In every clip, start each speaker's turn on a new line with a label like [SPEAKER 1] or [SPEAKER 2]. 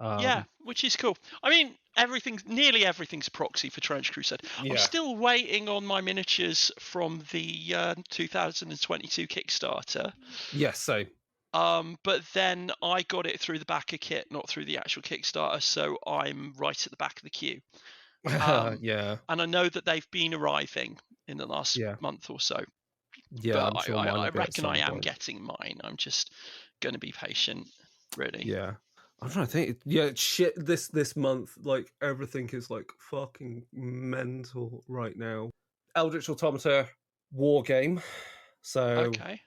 [SPEAKER 1] Yeah, which is cool. I mean, nearly everything's proxy for Trench Crusade.
[SPEAKER 2] Yeah.
[SPEAKER 1] I'm still waiting on my miniatures from the 2022 Kickstarter.
[SPEAKER 2] Yes, so.
[SPEAKER 1] But then I got it through the backer kit, not through the actual Kickstarter, so I'm right at the back of the queue.
[SPEAKER 2] Yeah.
[SPEAKER 1] And I know that they've been arriving in the last month or so.
[SPEAKER 2] Yeah,
[SPEAKER 1] but
[SPEAKER 2] I'm sure mine will
[SPEAKER 1] I
[SPEAKER 2] be at
[SPEAKER 1] reckon
[SPEAKER 2] some
[SPEAKER 1] I am
[SPEAKER 2] point.
[SPEAKER 1] getting mine. I'm just going to be patient, really.
[SPEAKER 2] Yeah. I'm trying to think. Yeah, shit. This month, like everything is like fucking mental right now. Eldritch Automata War Game. So
[SPEAKER 1] Okay.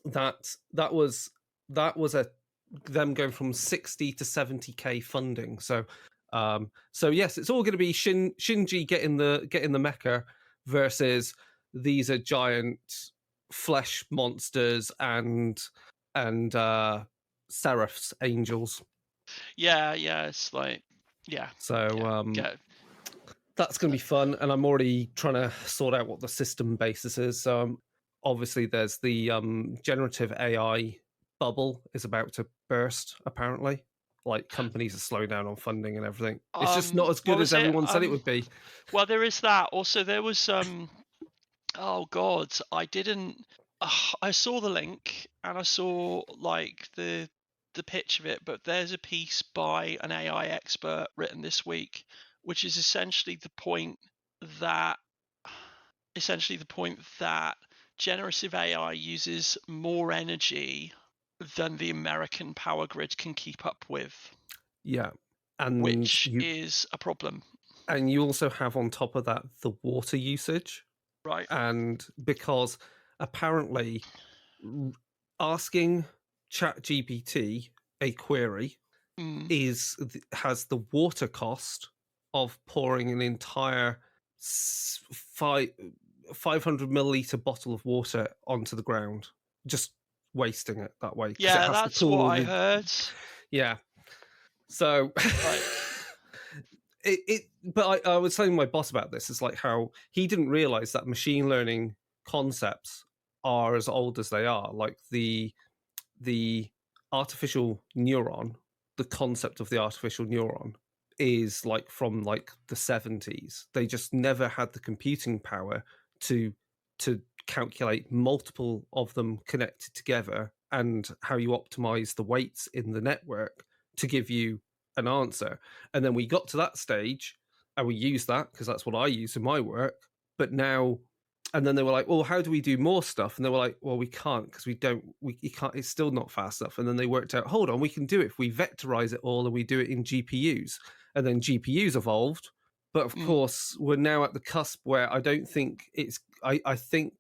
[SPEAKER 2] that was them going from 60 to 70k funding. So yes, it's all going to be Shinji getting the mecha versus these are giant flesh monsters and seraphs, angels.
[SPEAKER 1] Yeah, it's like
[SPEAKER 2] So that's going to be fun, and I'm already trying to sort out what the system basis is. So obviously there's the generative AI bubble is about to burst, apparently. Like companies are slowing down on funding and everything. It's just not as good as everyone said it would be.
[SPEAKER 1] Well, there is that. Also, there was oh god, I didn't. I saw the link and I saw like the pitch of it, but there's a piece by an AI expert written this week, which is essentially the point that generative AI uses more energy than the American power grid can keep up with.
[SPEAKER 2] Yeah, and
[SPEAKER 1] which is a problem.
[SPEAKER 2] And you also have on top of that the water usage.
[SPEAKER 1] Right.
[SPEAKER 2] And because apparently asking ChatGPT a query has the water cost of pouring an entire 500 milliliter bottle of water onto the ground, just wasting it that way.
[SPEAKER 1] Yeah, that's what I heard.
[SPEAKER 2] Yeah. So but I was telling my boss about this. It's like how he didn't realize that machine learning concepts are as old as they are. Like the artificial neuron, the concept of the artificial neuron is like from like the 70s. They just never had the computing power to calculate multiple of them connected together and how you optimize the weights in the network to give you an answer. And then we got to that stage and we used that because that's what I use in my work. But now, and then they were like, well, how do we do more stuff? And they were like, well, we can't because we can't, it's still not fast enough. And then they worked out, hold on, we can do it if we vectorize it all and we do it in GPUs. And then GPUs evolved. But of course, we're now at the cusp where I don't think I think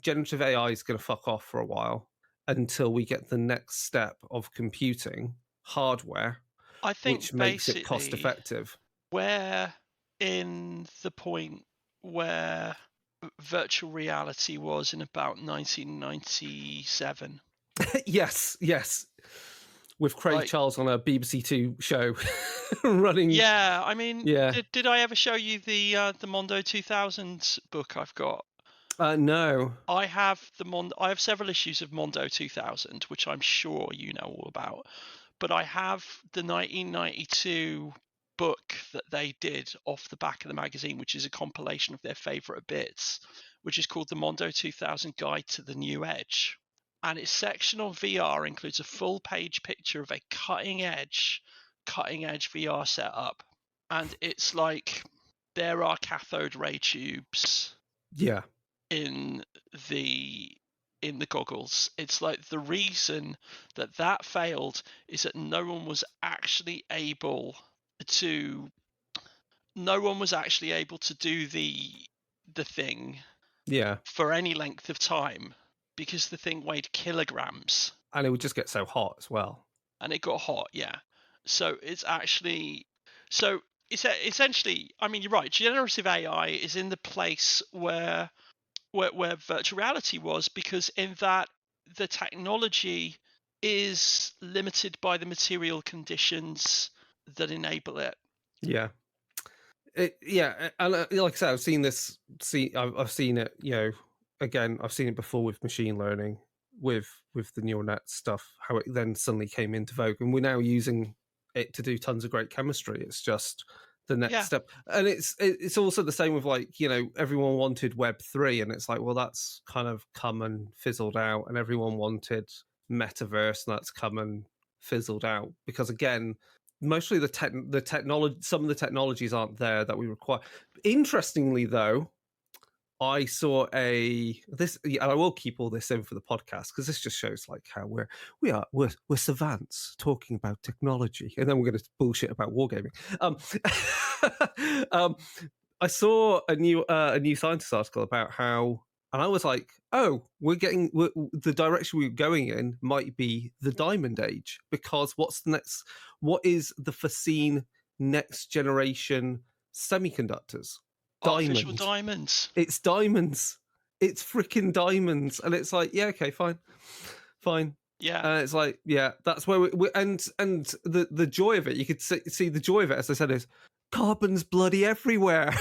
[SPEAKER 2] generative AI is going to fuck off for a while until we get the next step of computing hardware,
[SPEAKER 1] I think
[SPEAKER 2] which makes it cost effective.
[SPEAKER 1] We're in the point where virtual reality was in about 1997.
[SPEAKER 2] Yes. With Craig Charles on a BBC Two show running.
[SPEAKER 1] Yeah, I mean, did I ever show you the Mondo 2000 book I've got?
[SPEAKER 2] No.
[SPEAKER 1] I have several issues of Mondo 2000, which I'm sure you know all about. But I have the 1992 book that they did off the back of the magazine, which is a compilation of their favorite bits, which is called the Mondo 2000 Guide to the New Edge. And its section on VR includes a full page picture of a cutting edge VR setup. And it's like there are cathode ray tubes in the goggles. It's like the reason that failed is that no one was actually able to do the thing for any length of time because the thing weighed kilograms
[SPEAKER 2] and it would just get so hot as well,
[SPEAKER 1] and it got hot. So it's essentially, I mean, you're right, generative AI is in the place where virtual reality was, because in that the technology is limited by the material conditions that enable it.
[SPEAKER 2] And like I said, I've seen it, again, I've seen it before with machine learning, with the neural net stuff, how it then suddenly came into vogue, and we're now using it to do tons of great chemistry. It's just the next
[SPEAKER 1] Yeah.
[SPEAKER 2] step, and it's also the same with like, you know, everyone wanted Web3, and it's like, well, that's kind of come and fizzled out, and everyone wanted metaverse, and that's come and fizzled out because again, mostly the technology, some of the technologies aren't there that we require. Interestingly, though, I saw this, and I will keep all this in for the podcast because this just shows like how we're savants talking about technology, and then we're going to bullshit about wargaming. I saw a new scientist article about how, and I was like, oh, the direction we're going in might be the diamond age, because what is the foreseen next generation semiconductors?
[SPEAKER 1] Artificial
[SPEAKER 2] Diamond.
[SPEAKER 1] diamonds.
[SPEAKER 2] It's diamonds. It's freaking diamonds. And it's like, yeah, okay, fine.
[SPEAKER 1] Yeah.
[SPEAKER 2] And it's like, yeah, that's where we and the joy of it, you could see the joy of it, as I said, is carbon's bloody everywhere.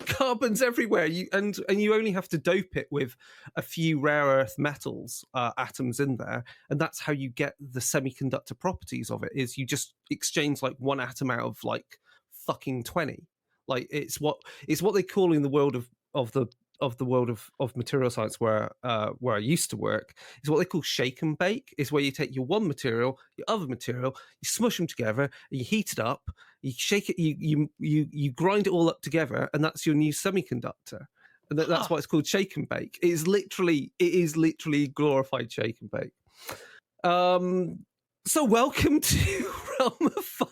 [SPEAKER 2] Carbon's everywhere. You only have to dope it with a few rare earth metals atoms in there, and that's how you get the semiconductor properties of it. Is you just exchange like one atom out of like fucking 20. Like it's what they call in the world of the world of material science where I used to work, is what they call shake and bake. Is where you take your one material, your other material, you smush them together, and you heat it up, you shake it, you grind it all up together, and that's your new semiconductor. And that's why it's called shake and bake. It is literally glorified shake and bake. So welcome to Realm of Fun.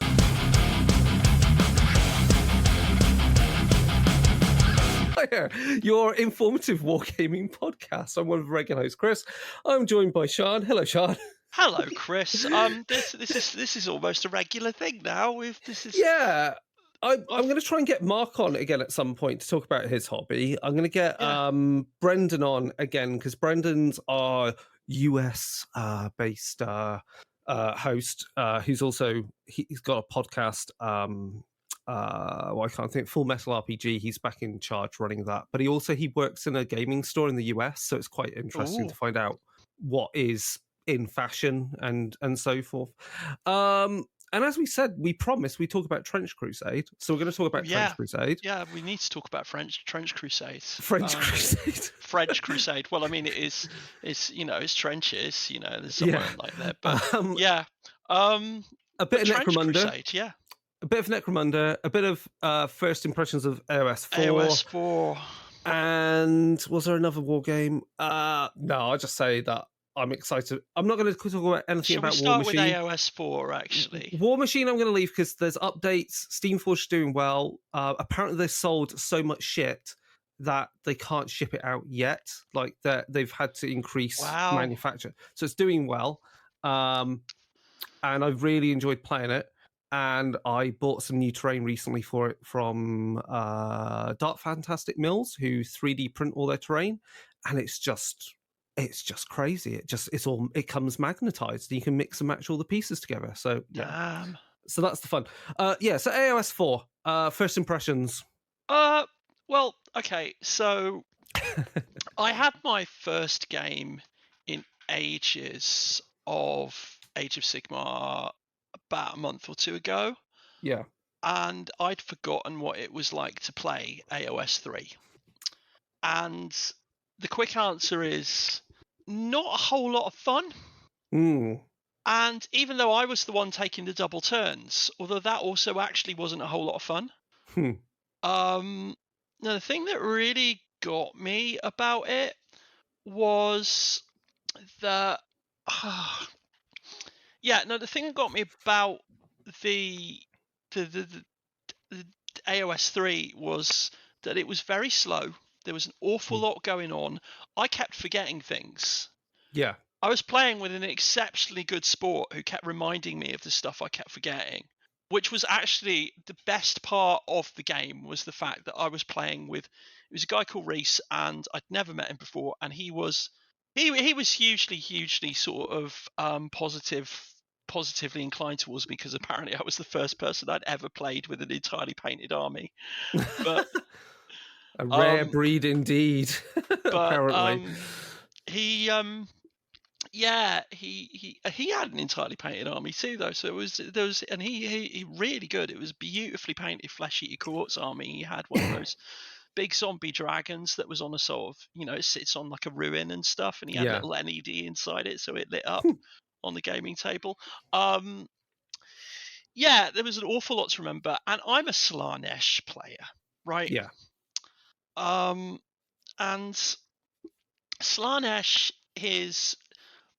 [SPEAKER 2] Your informative wargaming podcast. I'm one of the regular hosts, Chris. I'm joined by Sian. Hello, Sian.
[SPEAKER 1] Hello, Chris. This is almost a regular thing now.
[SPEAKER 2] Yeah. I'm going to try and get Mark on again at some point to talk about his hobby. I'm going to get Brendan on again because Brendan's our US based host who's also he's got a podcast. I can't think. Full Metal RPG. He's back in charge running that, but he works in a gaming store in the US, so it's quite interesting to find out what is in fashion and so forth. And as we said, we promised we talk about Trench Crusade, so we're going to talk about Trench Crusade.
[SPEAKER 1] Yeah, we need to talk about Trench Crusade.
[SPEAKER 2] French Crusade.
[SPEAKER 1] French Crusade. Well, I mean, it's it's trenches. There's somewhere like that, but
[SPEAKER 2] a bit of Necromunda.
[SPEAKER 1] Crusade, yeah.
[SPEAKER 2] A bit of Necromunda, a bit of first impressions of AOS 4.
[SPEAKER 1] AOS 4.
[SPEAKER 2] And was there another war game? No, I'll just say that I'm excited. I'm not going to talk about anything about War Machine.
[SPEAKER 1] Shall we start with AOS 4, actually?
[SPEAKER 2] War Machine I'm going to leave because there's updates. Steamforge doing well. Apparently they sold so much shit that they can't ship it out yet. Like they've had to increase manufacture. So it's doing well. And I've really enjoyed playing it. And I bought some new terrain recently for it from Dark Fantastic Mills, who 3D print all their terrain, and it's just crazy. It comes magnetized. And you can mix and match all the pieces together. So yeah, so that's the fun. So AOS 4, first impressions.
[SPEAKER 1] Well, okay, so I had my first game in ages of Age of Sigmar about a month or two ago.
[SPEAKER 2] Yeah.
[SPEAKER 1] And I'd forgotten what it was like to play AOS 3. And the quick answer is not a whole lot of fun. And even though I was the one taking the double turns, although that also actually wasn't a whole lot of fun. Now, the thing that really got me about it was that... the thing that got me about the AOS 3 was that it was very slow. There was an awful lot going on. I kept forgetting things.
[SPEAKER 2] Yeah.
[SPEAKER 1] I was playing with an exceptionally good sport who kept reminding me of the stuff I kept forgetting, which was actually the best part of the game, was the fact that I was playing with, it was a guy called Reese, and I'd never met him before, and he was hugely sort of positively inclined towards me, because apparently I was the first person I'd ever played with an entirely painted army. But
[SPEAKER 2] a rare breed indeed.
[SPEAKER 1] But
[SPEAKER 2] apparently,
[SPEAKER 1] Yeah, he had an entirely painted army too, though. So and he really good. It was a beautifully painted flesh eater quartz army. He had one of those big zombie dragons that was on a sort of, it sits on like a ruin and stuff, and he had
[SPEAKER 2] Yeah.
[SPEAKER 1] little LED inside it, so it lit up on the gaming table. Yeah, there was an awful lot to remember, and I'm a Slanesh player, right?
[SPEAKER 2] Yeah.
[SPEAKER 1] And Slanesh is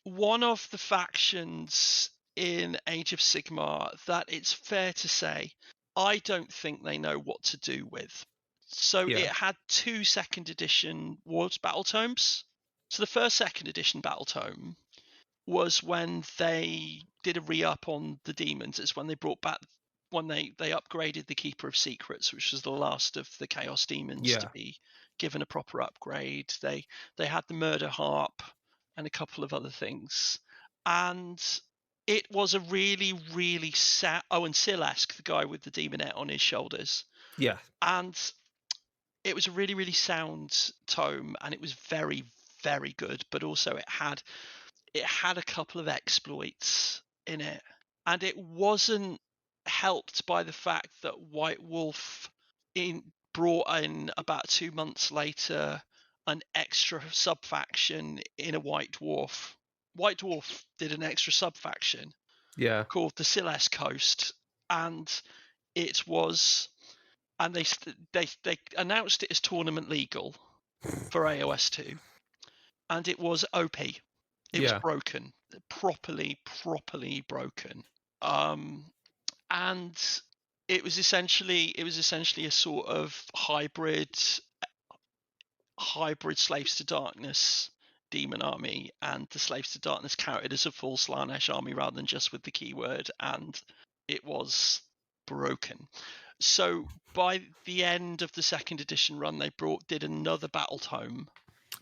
[SPEAKER 1] one of the factions in Age of Sigmar that it's fair to say I don't think they know what to do with. So
[SPEAKER 2] Yeah.
[SPEAKER 1] it had 2 second edition Wars battle tomes. So the first second edition battle tome was when they did a re-up on the demons. It's when they brought back, when they upgraded the Keeper of Secrets, which was the last of the Chaos Demons to
[SPEAKER 2] Yeah.
[SPEAKER 1] be given a proper upgrade. They had the Murder Harp and a couple of other things, and it was a really, really sad. Oh, and Silesk, the guy with the demonette on his shoulders,
[SPEAKER 2] Yeah.
[SPEAKER 1] and it was a really, really sound tome, and it was very, very good. But also, it had a couple of exploits in it, and it wasn't helped by the fact that White Wolf brought in about 2 months later an extra sub faction in a White Dwarf. White Dwarf did an extra sub faction
[SPEAKER 2] Yeah.
[SPEAKER 1] called the Siles Coast, and it was, and they announced it as tournament legal for AOS2, and it was OP. It was
[SPEAKER 2] Yeah.
[SPEAKER 1] broken, properly broken. And it was essentially a sort of hybrid Slaves to Darkness demon army, and the Slaves to Darkness counted as a full Slanesh army rather than just with the keyword, and it was broken. So by the end of the second edition run, they did another battle tome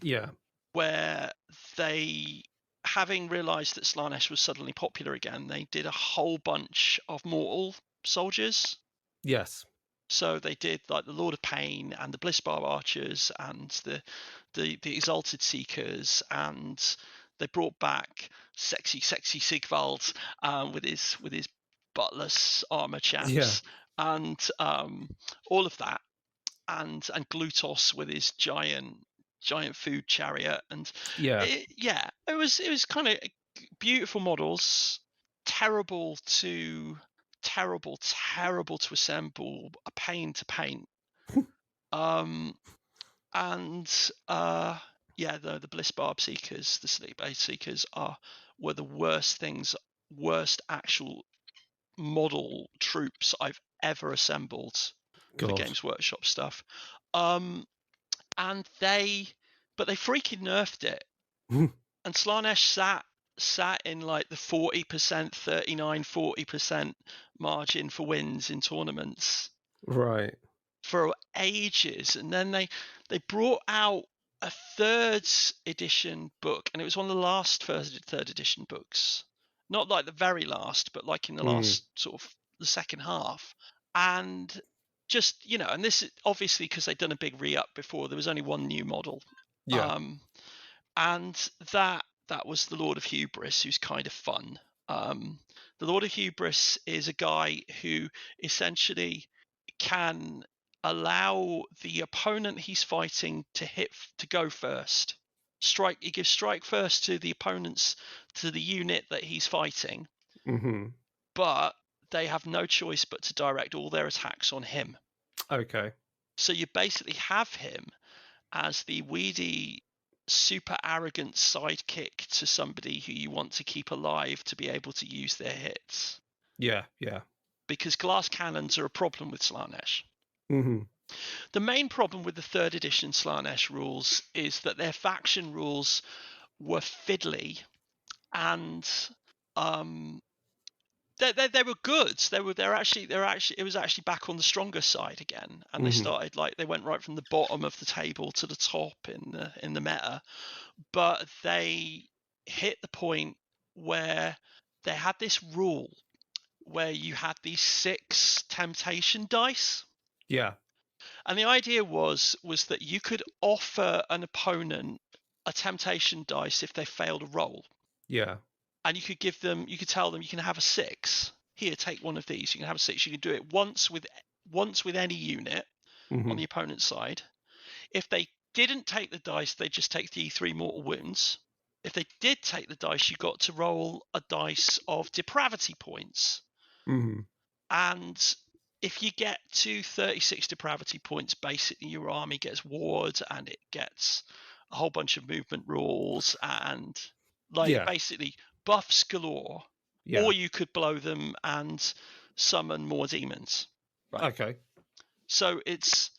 [SPEAKER 2] Yeah.
[SPEAKER 1] where they, having realized that Slanesh was suddenly popular again, they did a whole bunch of mortal soldiers.
[SPEAKER 2] Yes.
[SPEAKER 1] So they did like the Lord of Pain and the Blissbarb Archers and the Exalted Seekers, and they brought back sexy Sigvald with his buttless armor
[SPEAKER 2] Yeah.
[SPEAKER 1] chaps, and all of that, and Glutos with his giant food chariot, and
[SPEAKER 2] Yeah.
[SPEAKER 1] it was kind of beautiful models, terrible to assemble, a pain to paint. And the Blissbarb Seekers, the Sleep Aid Seekers were the worst actual model troops I've ever assembled for
[SPEAKER 2] God.
[SPEAKER 1] Games Workshop stuff. And they freaking nerfed it. And Slanesh sat in like the 40%, 39-40% margin for wins in tournaments
[SPEAKER 2] Right.
[SPEAKER 1] for ages, and then they brought out a third edition book, and it was one of the last third edition books, not like the very last, but like in the last sort of the second half, and just, and this is obviously because they'd done a big re-up before. There was only one new model.
[SPEAKER 2] Yeah.
[SPEAKER 1] And that was the Lord of Hubris, who's kind of fun. The Lord of Hubris is a guy who essentially can allow the opponent he's fighting to go first. He gives strike first to the unit that he's fighting, but they have no choice but to direct all their attacks on him.
[SPEAKER 2] Okay.
[SPEAKER 1] So you basically have him as the weedy, super arrogant sidekick to somebody who you want to keep alive to be able to use their hits.
[SPEAKER 2] Yeah. Yeah.
[SPEAKER 1] Because glass cannons are a problem with Slanesh.
[SPEAKER 2] Mm-hmm.
[SPEAKER 1] The main problem with the third edition Slanesh rules is that their faction rules were fiddly, and they were good. It was actually back on the stronger side again, and they started they went right from the bottom of the table to the top in the meta, but they hit the point where they had this rule where you had these 6 temptation dice.
[SPEAKER 2] Yeah.
[SPEAKER 1] And the idea was that you could offer an opponent a temptation dice if they failed a roll.
[SPEAKER 2] Yeah.
[SPEAKER 1] And you could tell them you can have a 6. Here, take one of these. You can have a 6. You can do it once with any unit on the opponent's side. If they didn't take the dice, they just take the 3 mortal wounds. If they did take the dice, you got to roll a dice of depravity points. And if you get to 36 depravity points, basically your army gets ward and it gets a whole bunch of movement rules and basically buffs galore.
[SPEAKER 2] Yeah.
[SPEAKER 1] Or you could blow them and summon more demons. Right?
[SPEAKER 2] Okay.
[SPEAKER 1] So it's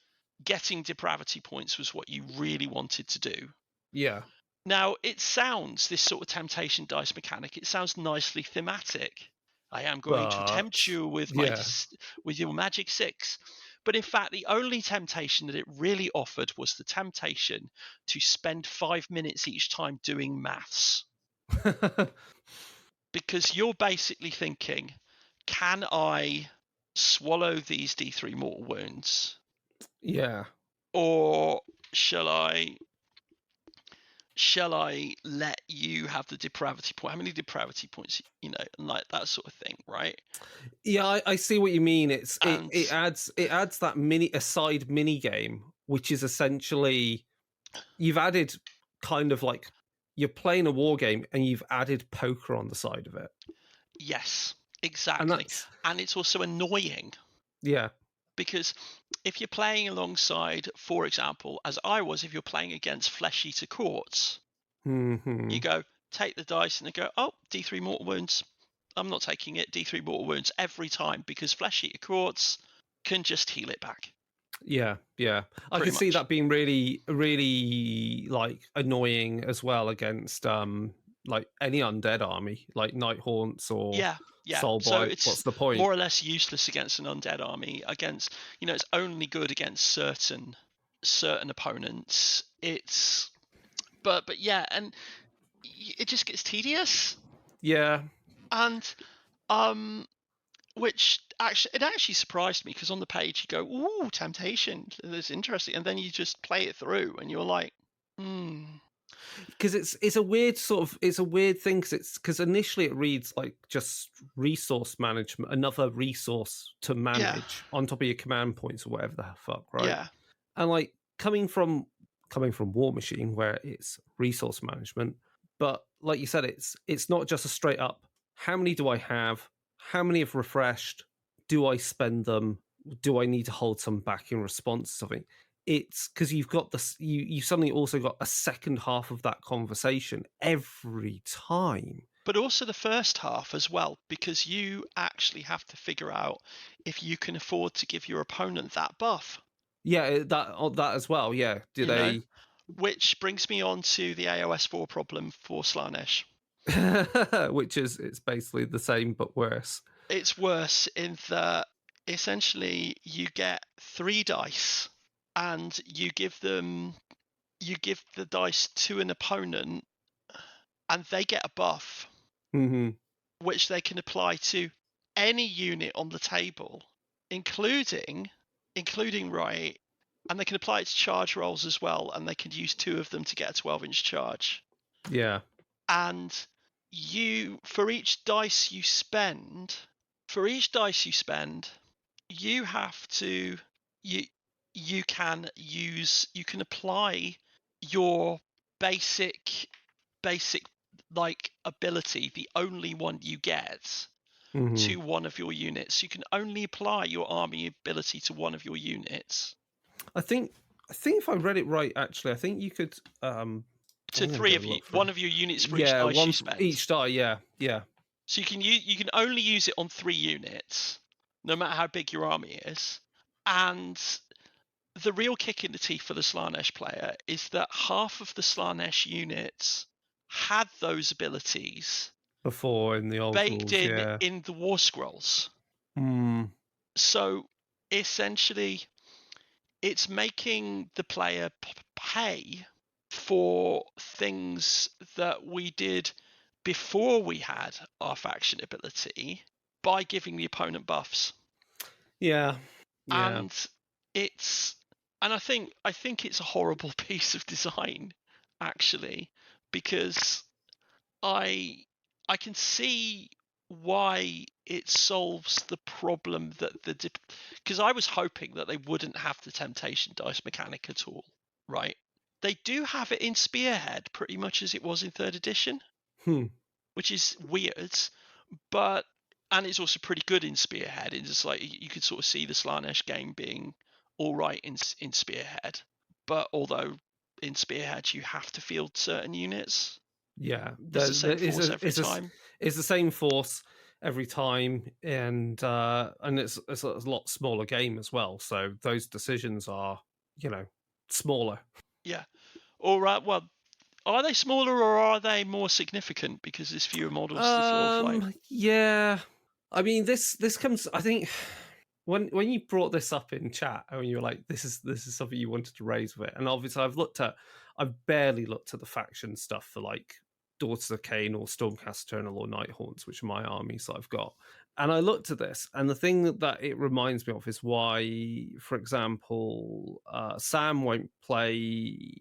[SPEAKER 1] getting depravity points was what you really wanted to do.
[SPEAKER 2] Yeah.
[SPEAKER 1] Now, it sounds, this sort of temptation dice mechanic, it sounds nicely thematic. I am going to tempt you with with your magic 6. But in fact, the only temptation that it really offered was the temptation to spend 5 minutes each time doing maths. Because you're basically thinking, can I swallow these D3 mortal wounds?
[SPEAKER 2] Yeah.
[SPEAKER 1] Or shall I let you have the depravity point? How many depravity points, and like that sort of thing, right?
[SPEAKER 2] Yeah, I see what you mean. It adds that a side mini game, which is essentially you've added kind of like you're playing a war game and you've added poker on the side of it.
[SPEAKER 1] Yes, exactly. And it's also annoying.
[SPEAKER 2] Yeah.
[SPEAKER 1] Because if you're playing alongside, for example, as I was, if you're playing against Flesh Eater Courts, you go, take the dice, and they go, oh, D3 mortal wounds. I'm not taking it, D3 mortal wounds every time, because Flesh Eater Courts can just heal it back.
[SPEAKER 2] Yeah, yeah. I can see that being really, really like annoying as well against like any undead army, like Night Haunts or Soulblight.
[SPEAKER 1] So it's
[SPEAKER 2] what's the point?
[SPEAKER 1] More or less useless against an undead army. Against, it's only good against certain opponents. But yeah, and it just gets tedious.
[SPEAKER 2] Yeah.
[SPEAKER 1] And which actually surprised me, because on the page you go, ooh, temptation, that's interesting, and then you just play it through and you're like,
[SPEAKER 2] because it's a weird thing, because initially it reads like just resource management, another resource to manage on top of your command points or whatever the fuck, right?
[SPEAKER 1] Yeah.
[SPEAKER 2] And like coming from War Machine, where it's resource management, but like you said, it's not just a straight up, how many do I have? How many have refreshed? Do I spend them? Do I need to hold some back in response to something? It's because you've got this. You suddenly also got a second half of that conversation every time.
[SPEAKER 1] But also the first half as well, because you actually have to figure out if you can afford to give your opponent that buff.
[SPEAKER 2] Yeah, that as well. Yeah,
[SPEAKER 1] Which brings me on to the AOS 4 problem for Slaanesh.
[SPEAKER 2] Which is, it's basically the same but worse.
[SPEAKER 1] It's worse in that essentially you get 3 dice and you give the dice to an opponent and they get a buff, which they can apply to any unit on the table, including right, and they can apply it to charge rolls as well, and they can use 2 of them to get a 12-inch charge.
[SPEAKER 2] Yeah.
[SPEAKER 1] And for each dice you spend, you have to you can apply your basic like ability, the only one you get, to one of your units. You can only apply your army ability to one of your units.
[SPEAKER 2] I think if I read it right, actually, I think you could
[SPEAKER 1] to 3 of you, one of your units for each dice you spend.
[SPEAKER 2] Each die, yeah.
[SPEAKER 1] So you can only use it on 3 units, no matter how big your army is. And the real kick in the teeth for the Slaanesh player is that half of the Slaanesh units had those abilities
[SPEAKER 2] before in the old
[SPEAKER 1] baked
[SPEAKER 2] rules,
[SPEAKER 1] in the War Scrolls. So essentially, it's making the player pay for things that we did before we had our faction ability by giving the opponent buffs.
[SPEAKER 2] Yeah.
[SPEAKER 1] And I think it's a horrible piece of design, actually, because I I can see why it solves the problem that because I was hoping that they wouldn't have the temptation dice mechanic at all, right? They do have it in Spearhead pretty much as it was in 3rd edition, which is weird, but and it's also pretty good in Spearhead. It's just like you could sort of see the Slanesh game being all right in Spearhead, but although in Spearhead you have to field certain units,
[SPEAKER 2] Yeah,
[SPEAKER 1] it's the same force every time.
[SPEAKER 2] it's the same force every time, and it's a lot smaller game as well. So those decisions are, smaller.
[SPEAKER 1] Yeah. All right. Well, are they smaller or are they more significant because there's fewer models to sort of like?
[SPEAKER 2] Yeah. I mean, this comes. I think when you brought this up in chat, and you were like, "This is something you wanted to raise with it," and obviously I've barely looked at the faction stuff for like Daughters of Cain or Stormcast Eternal or Nighthawns, which are my armies that I've got. And I looked at this, and the thing that it reminds me of is why, for example, Sam won't play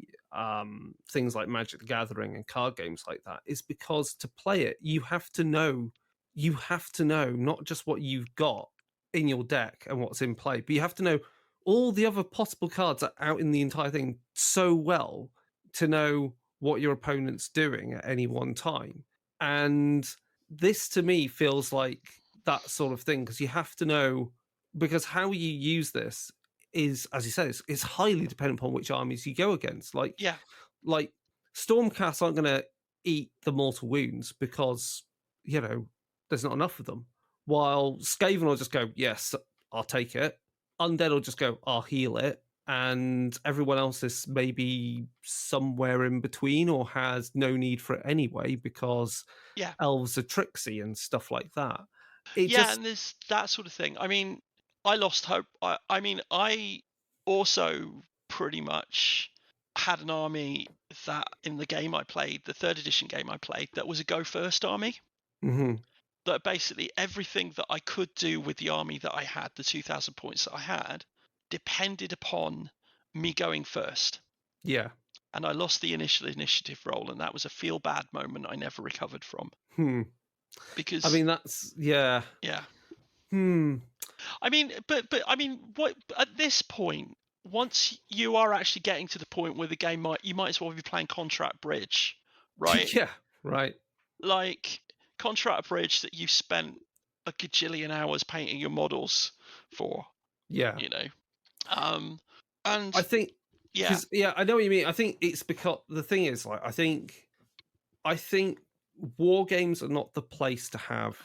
[SPEAKER 2] things like Magic the Gathering and card games like that, is because to play it, you have to know not just what you've got in your deck and what's in play, but you have to know all the other possible cards that are out in the entire thing so well to know what your opponent's doing at any one time. And this to me feels like that sort of thing, because you have to know, because how you use this is, as you said, it's highly dependent upon which armies you go against. Like Stormcast aren't going to eat the mortal wounds because there's not enough of them, while Skaven will just go, yes, I'll take it. Undead will just go, I'll heal it. And everyone else is maybe somewhere in between or has no need for it anyway because elves are tricksy and stuff like that.
[SPEAKER 1] And there's that sort of thing. I mean, I lost hope. I also pretty much had an army that in the game I played, the 3rd edition game I played, that was a go first army.
[SPEAKER 2] Mm-hmm.
[SPEAKER 1] That basically everything that I could do with the army that I had, the 2,000 points that I had, depended upon me going first.
[SPEAKER 2] Yeah.
[SPEAKER 1] And I lost the initial initiative roll, and that was a feel bad moment I never recovered from. Because
[SPEAKER 2] I mean, that's
[SPEAKER 1] yeah.
[SPEAKER 2] I
[SPEAKER 1] mean, but I mean, what at this point, once you are actually getting to the point where the game you might as well be playing Contract Bridge, right?
[SPEAKER 2] Yeah, right.
[SPEAKER 1] Like Contract Bridge that you've spent a gajillion hours painting your models for.
[SPEAKER 2] Yeah.
[SPEAKER 1] And
[SPEAKER 2] I think I know what you mean. I think it's because the thing is, like, I think war games are not the place to have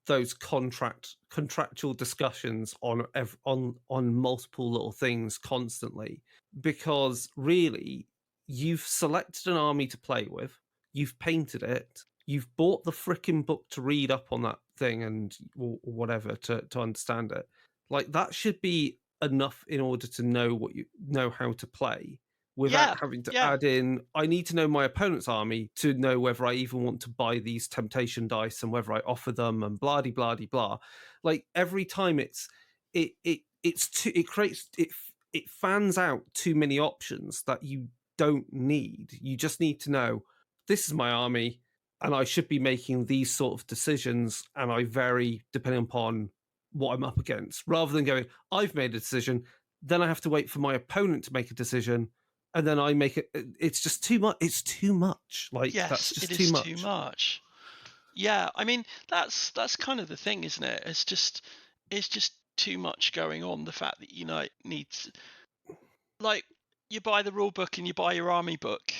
[SPEAKER 2] those contractual discussions on multiple little things constantly, because really you've selected an army to play with, you've painted it, you've bought the frickin' book to read up on that thing and or whatever to understand it. Like, that should be enough in order to know what you know how to play, without having to add in, I need to know my opponent's army to know whether I even want to buy these temptation dice and whether I offer them and blah de blah de blah. Like, every time it fans out too many options that you don't need. You just need to know, this is my army and I should be making these sort of decisions, and I vary depending upon what I'm up against, rather than going, I've made a decision, then I have to wait for my opponent to make a decision, and then I make it. It's just too much. It's too much. Like, that's just too much.
[SPEAKER 1] Too much. Yeah, I mean, that's kind of the thing, isn't it? It's just too much going on. The fact that it needs, like, you buy the rule book and you buy your army book,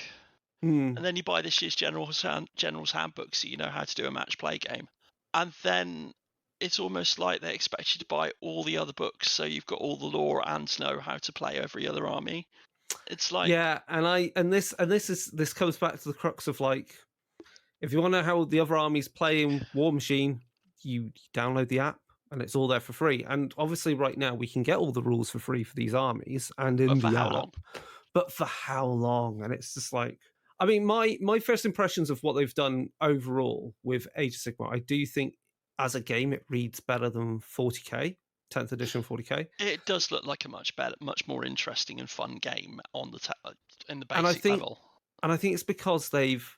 [SPEAKER 1] and then you buy this year's General's Handbook, so you know how to do a match play game, and then it's almost like they expect you to buy all the other books, so you've got all the lore and know how to play every other army. It's like,
[SPEAKER 2] yeah, and this comes back to the crux of, like, if you want to know how the other armies play in War Machine, you download the app and it's all there for free. And obviously, right now we can get all the rules for free for these armies and in the app.
[SPEAKER 1] Long?
[SPEAKER 2] But for how long? And it's just like, I mean, my first impressions of what they've done overall with Age of Sigmar, I do think as a game it reads better than 40k, 10th edition 40k.
[SPEAKER 1] It does look like a much more interesting and fun game on the in the basic
[SPEAKER 2] and I think,
[SPEAKER 1] level.
[SPEAKER 2] And I think it's because they've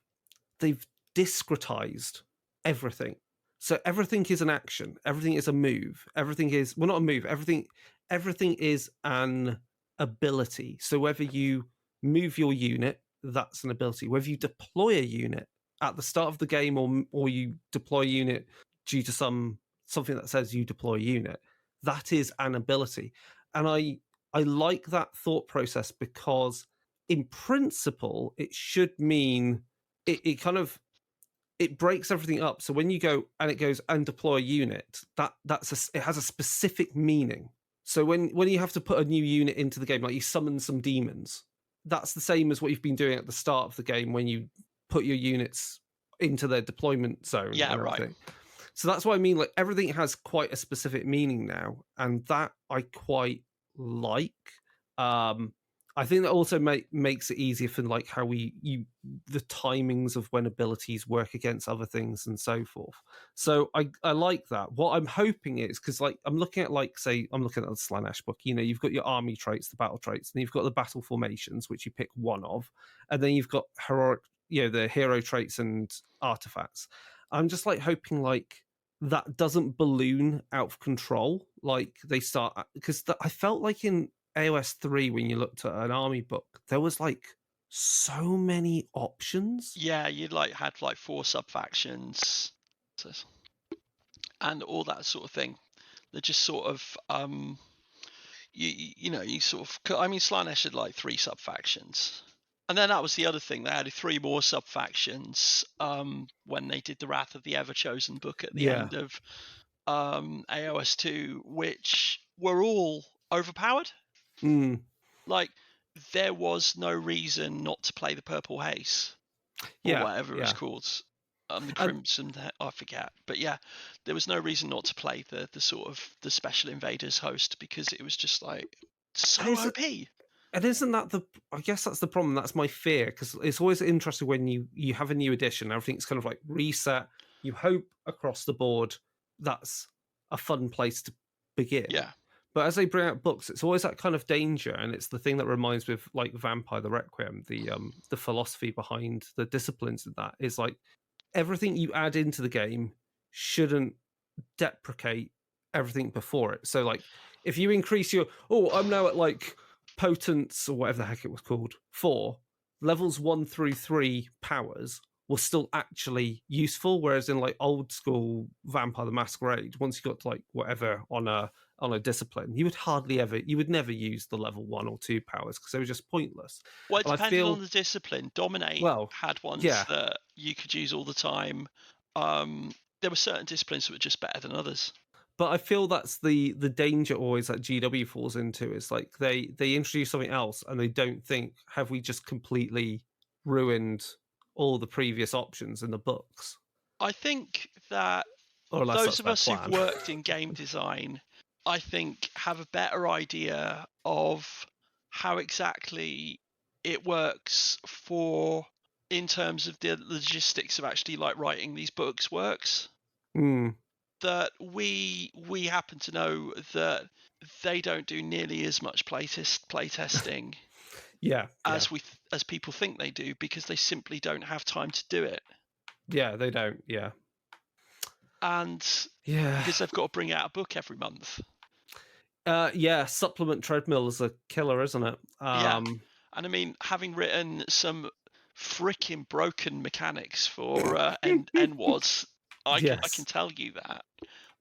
[SPEAKER 2] discretized everything. So everything is an action. Everything is a move. Everything is, well, not a move. Everything is an ability. So whether you move your unit, that's an ability. Whether you deploy a unit at the start of the game, or you deploy a unit due to something that says you deploy a unit, that is an ability. And I like that thought process, because in principle it should mean it kind of, it breaks everything up. So when you go and it goes and deploy a unit, it has a specific meaning. So when you have to put a new unit into the game, like you summon some demons, that's the same as what you've been doing at the start of the game when you put your units into their deployment zone and everything. Right. So that's what I mean. Like, everything has quite a specific meaning now, and that I quite like. I think that also makes it easier for like how the timings of when abilities work against other things and so forth. So I like that. What I'm hoping is, because like I'm looking at, like, say I'm looking at the Slaanesh book, you know, you've got your army traits, the battle traits, and you've got the battle formations, which you pick one of, and then you've got heroic, you know, the hero traits and artifacts. I'm just like hoping like that doesn't balloon out of control. Like they start, because I felt like in AOS 3, when you looked at an army book, there was like so many options.
[SPEAKER 1] Yeah, you like had like 4 sub-factions and all that sort of thing. They're just sort of you know, you sort of, I mean, Slaanesh had like 3 sub-factions. And then that was the other thing. They added 3 more sub-factions when they did the Wrath of the Ever-Chosen book at the end of AOS 2, which were all overpowered. Like, there was no reason not to play the Purple Haze, or whatever it was called. The Crimson, I forget. But yeah, there was no reason not to play the sort of the Special Invaders host, because it was just like so OP.
[SPEAKER 2] And isn't that I guess that's the problem. That's my fear, because it's always interesting when you have a new edition, everything's kind of like reset. You hope across the board that's a fun place to begin.
[SPEAKER 1] Yeah.
[SPEAKER 2] But as they bring out books, it's always that kind of danger, and it's the thing that reminds me of like Vampire the Requiem, the philosophy behind the disciplines of that is like everything you add into the game shouldn't deprecate everything before it. So like if you increase I'm now at like potence, or whatever the heck it was called, 4 levels 1 through 3 powers were still actually useful, whereas in like old school Vampire the Masquerade, once you got to like whatever on a discipline, you would never use the level 1 or 2 powers, because they were just pointless.
[SPEAKER 1] Well, it depended on the discipline. Dominate had ones that you could use all the time. There were certain disciplines that were just better than others.
[SPEAKER 2] But I feel that's the danger always that GW falls into, is like they introduce something else and they don't think, have we just completely ruined all the previous options in the books?
[SPEAKER 1] I think that those of us who've worked in game design, I think, have a better idea of how exactly it works in terms of the logistics of actually like writing these books works. That we happen to know that they don't do nearly as much playtesting as people think they do, because they simply don't have time to do it.
[SPEAKER 2] Yeah, they don't.
[SPEAKER 1] And because they've got to bring out a book every month.
[SPEAKER 2] Supplement treadmill is a killer, isn't it?
[SPEAKER 1] And I mean, having written some freaking broken mechanics for NWODs, I can tell you that.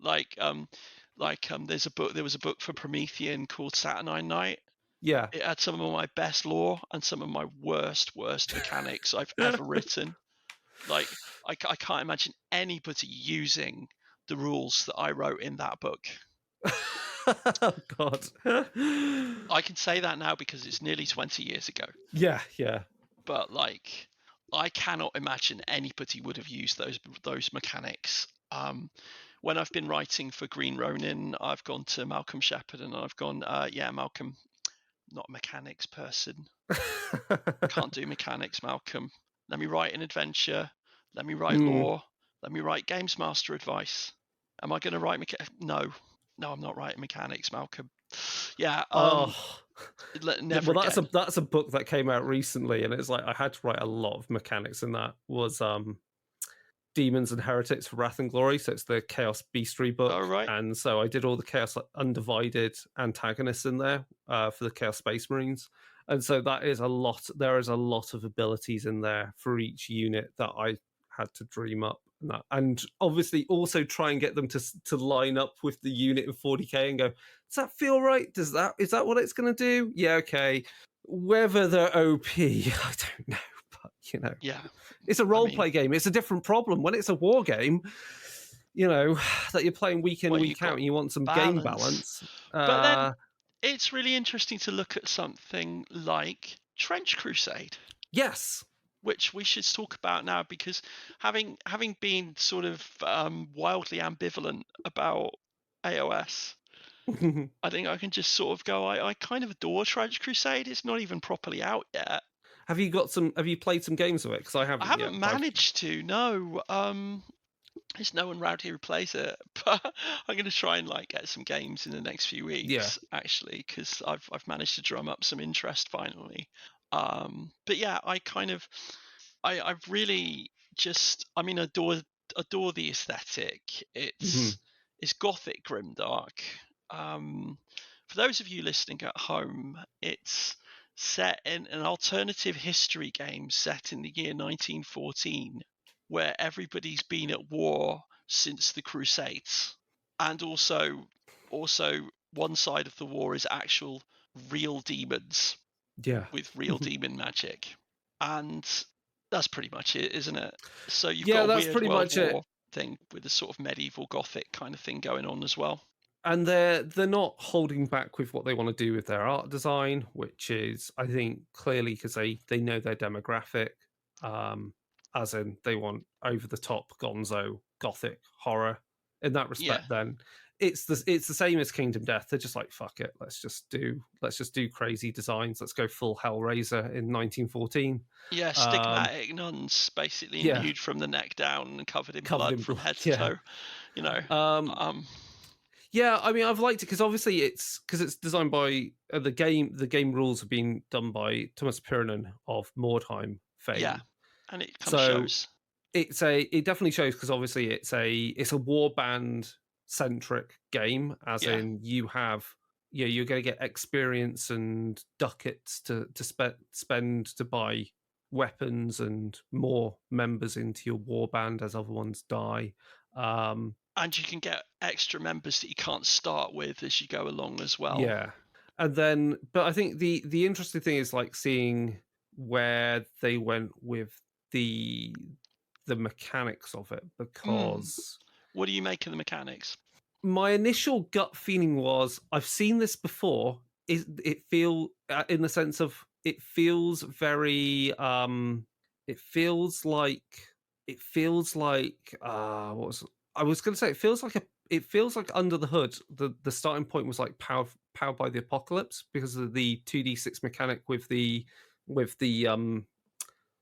[SPEAKER 1] There was a book for Promethean called Saturnine Night.
[SPEAKER 2] Yeah.
[SPEAKER 1] It had some of my best lore and some of my worst mechanics I've ever written. Like, I can't imagine anybody using the rules that I wrote in that book.
[SPEAKER 2] Oh, God.
[SPEAKER 1] I can say that now because it's nearly 20 years ago.
[SPEAKER 2] Yeah.
[SPEAKER 1] But like, I cannot imagine anybody would have used those mechanics. When I've been writing for Green Ronin, I've gone to Malcolm Shepard and I've gone, Malcolm, not a mechanics person. Can't do mechanics, Malcolm. Let me write an adventure. Let me write lore. Let me write games master advice. Am I going to write No, I'm not writing mechanics, Malcolm. Yeah. Never.
[SPEAKER 2] Well, that's a book that came out recently, and it's like I had to write a lot of mechanics, and that was Demons and Heretics for Wrath and Glory, so it's the Chaos Beastry book.
[SPEAKER 1] Oh, right.
[SPEAKER 2] And so I did all the Chaos Undivided antagonists in there for the Chaos Space Marines. And so that is a lot. There is a lot of abilities in there for each unit that I had to dream up. And obviously also try and get them to line up with the unit in 40k and go, does that feel right? Is that what it's going to do? Yeah, okay. Whether they're OP, I don't know. But,
[SPEAKER 1] Yeah.
[SPEAKER 2] It's a role-play game. It's a different problem. When it's a war game, that you're playing week in, week out, and you want some game balance.
[SPEAKER 1] But then it's really interesting to look at something like Trench Crusade.
[SPEAKER 2] Yes.
[SPEAKER 1] Which we should talk about now, because having been sort of wildly ambivalent about AOS, I think I can just sort of go, I kind of adore Trench Crusade. It's not even properly out yet.
[SPEAKER 2] Have you played some games of it? Because I haven't.
[SPEAKER 1] I haven't managed to. No. There's no one around here who plays it, but I'm going to try and get some games in the next few weeks, actually, because I've managed to drum up some interest finally. But yeah, I've really just, adore the aesthetic. It's gothic grimdark. For those of you listening at home, it's set in an alternative history game set in the year 1914, where everybody's been at war since the Crusades, and also one side of the war is actual real demons, with real demon magic, and that's pretty much it, isn't it? So you've got a weird World War thing with a sort of medieval gothic kind of thing going on as well.
[SPEAKER 2] And they're not holding back with what they want to do with their art design, which is, I think, clearly because they know their demographic, as in they want over the top gonzo gothic horror. In that respect, then it's the same as Kingdom Death. They're just like, fuck it, let's just do crazy designs. Let's go full Hellraiser in 1914.
[SPEAKER 1] Yeah, stigmatic nuns, basically nude from the neck down and covered in blood from head to toe.
[SPEAKER 2] Yeah, I mean, I've liked it because obviously it's designed by the game rules have been done by Thomas Pirinen of Mordheim fame.
[SPEAKER 1] Yeah, and it kind of shows.
[SPEAKER 2] It definitely shows because obviously it's a warband centric game, as in you're going to get experience and ducats to spend to buy weapons and more members into your warband as other ones die.
[SPEAKER 1] And you can get extra members that you can't start with as you go along as well.
[SPEAKER 2] Yeah. And then, but I think the interesting thing is seeing where they went with the mechanics of it, because
[SPEAKER 1] what do you make of the mechanics?
[SPEAKER 2] My initial gut feeling was, I've seen this before. It feels in the sense of it feels very it feels like what was I was going to say? It feels like Under the Hood. The starting point was like powered by the Apocalypse because of the 2d6 mechanic with the the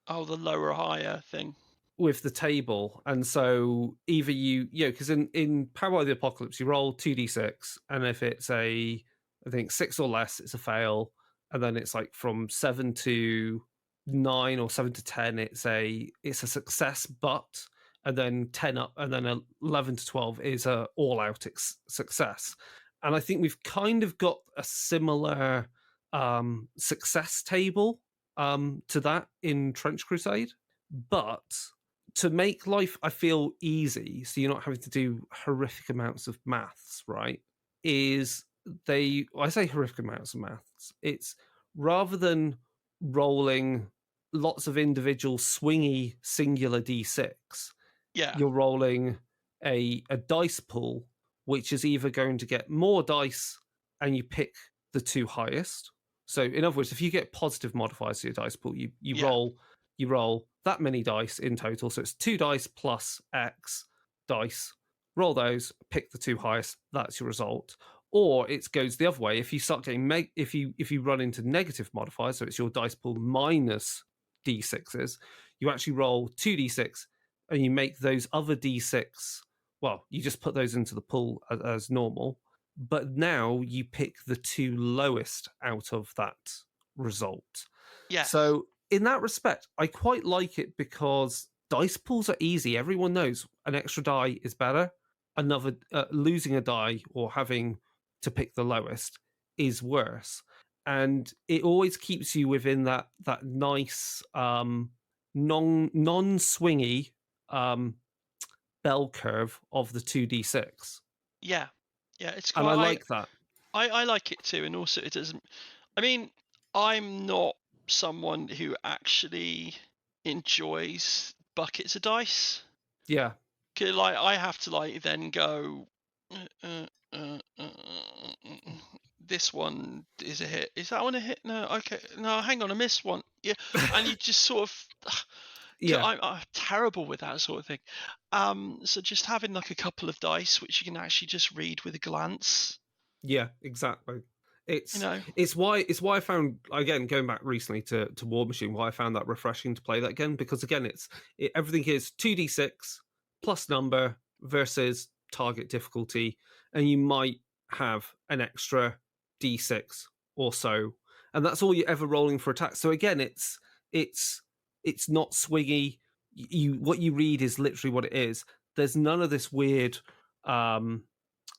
[SPEAKER 1] lower higher thing
[SPEAKER 2] with the table. And so either because in Powered by the Apocalypse you roll 2d6, and if it's I think 6 or less, it's a fail, and then it's like from 7 to 9 or 7 to 10, it's a success, but. And then 10 up, and then 11 to 12 is a all-out success. And I think we've kind of got a similar success table to that in Trench Crusade. But to make life, I feel, easy, so you're not having to do horrific amounts of maths, right, I say horrific amounts of maths, it's rather than rolling lots of individual swingy singular d6, you're rolling a dice pool, which is either going to get more dice and you pick the 2 highest. So in other words, if you get positive modifiers to your dice pool, you roll that many dice in total. So it's 2 dice plus X dice. Roll those, pick the 2 highest. That's your result. Or it goes the other way. If you start getting if you run into negative modifiers, so it's your dice pool minus d6s, you actually roll 2d6. And you make those other d6, well, you just put those into the pool as normal, but now you pick the 2 lowest out of that result.
[SPEAKER 1] Yeah.
[SPEAKER 2] So in that respect, I quite like it because dice pools are easy. Everyone knows an extra die is better. Another losing a die or having to pick the lowest is worse, and it always keeps you within that nice non swingy bell curve of the 2d6.
[SPEAKER 1] Yeah, yeah, it's
[SPEAKER 2] And I
[SPEAKER 1] quite.
[SPEAKER 2] like that.
[SPEAKER 1] I like it too, and also it doesn't. I mean, I'm not someone who actually enjoys buckets of dice.
[SPEAKER 2] Yeah.
[SPEAKER 1] 'Cause, like, I have to like then go. This one is a hit. Is that one a hit? No. Okay. No. Hang on. I missed one. Yeah. And you just sort of.
[SPEAKER 2] Yeah.
[SPEAKER 1] I'm terrible with that sort of thing. So just having like a couple of dice which you can actually just read with a glance.
[SPEAKER 2] Yeah, exactly.
[SPEAKER 1] You
[SPEAKER 2] It's
[SPEAKER 1] know.
[SPEAKER 2] it's why I found, again, going back recently to War Machine, why I found that refreshing to play that again, because again everything is 2d6 plus number versus target difficulty, and you might have an extra d6 or so, and that's all you're ever rolling for attack. So again, it's not swingy. What you read is literally what it is. There's none of this weird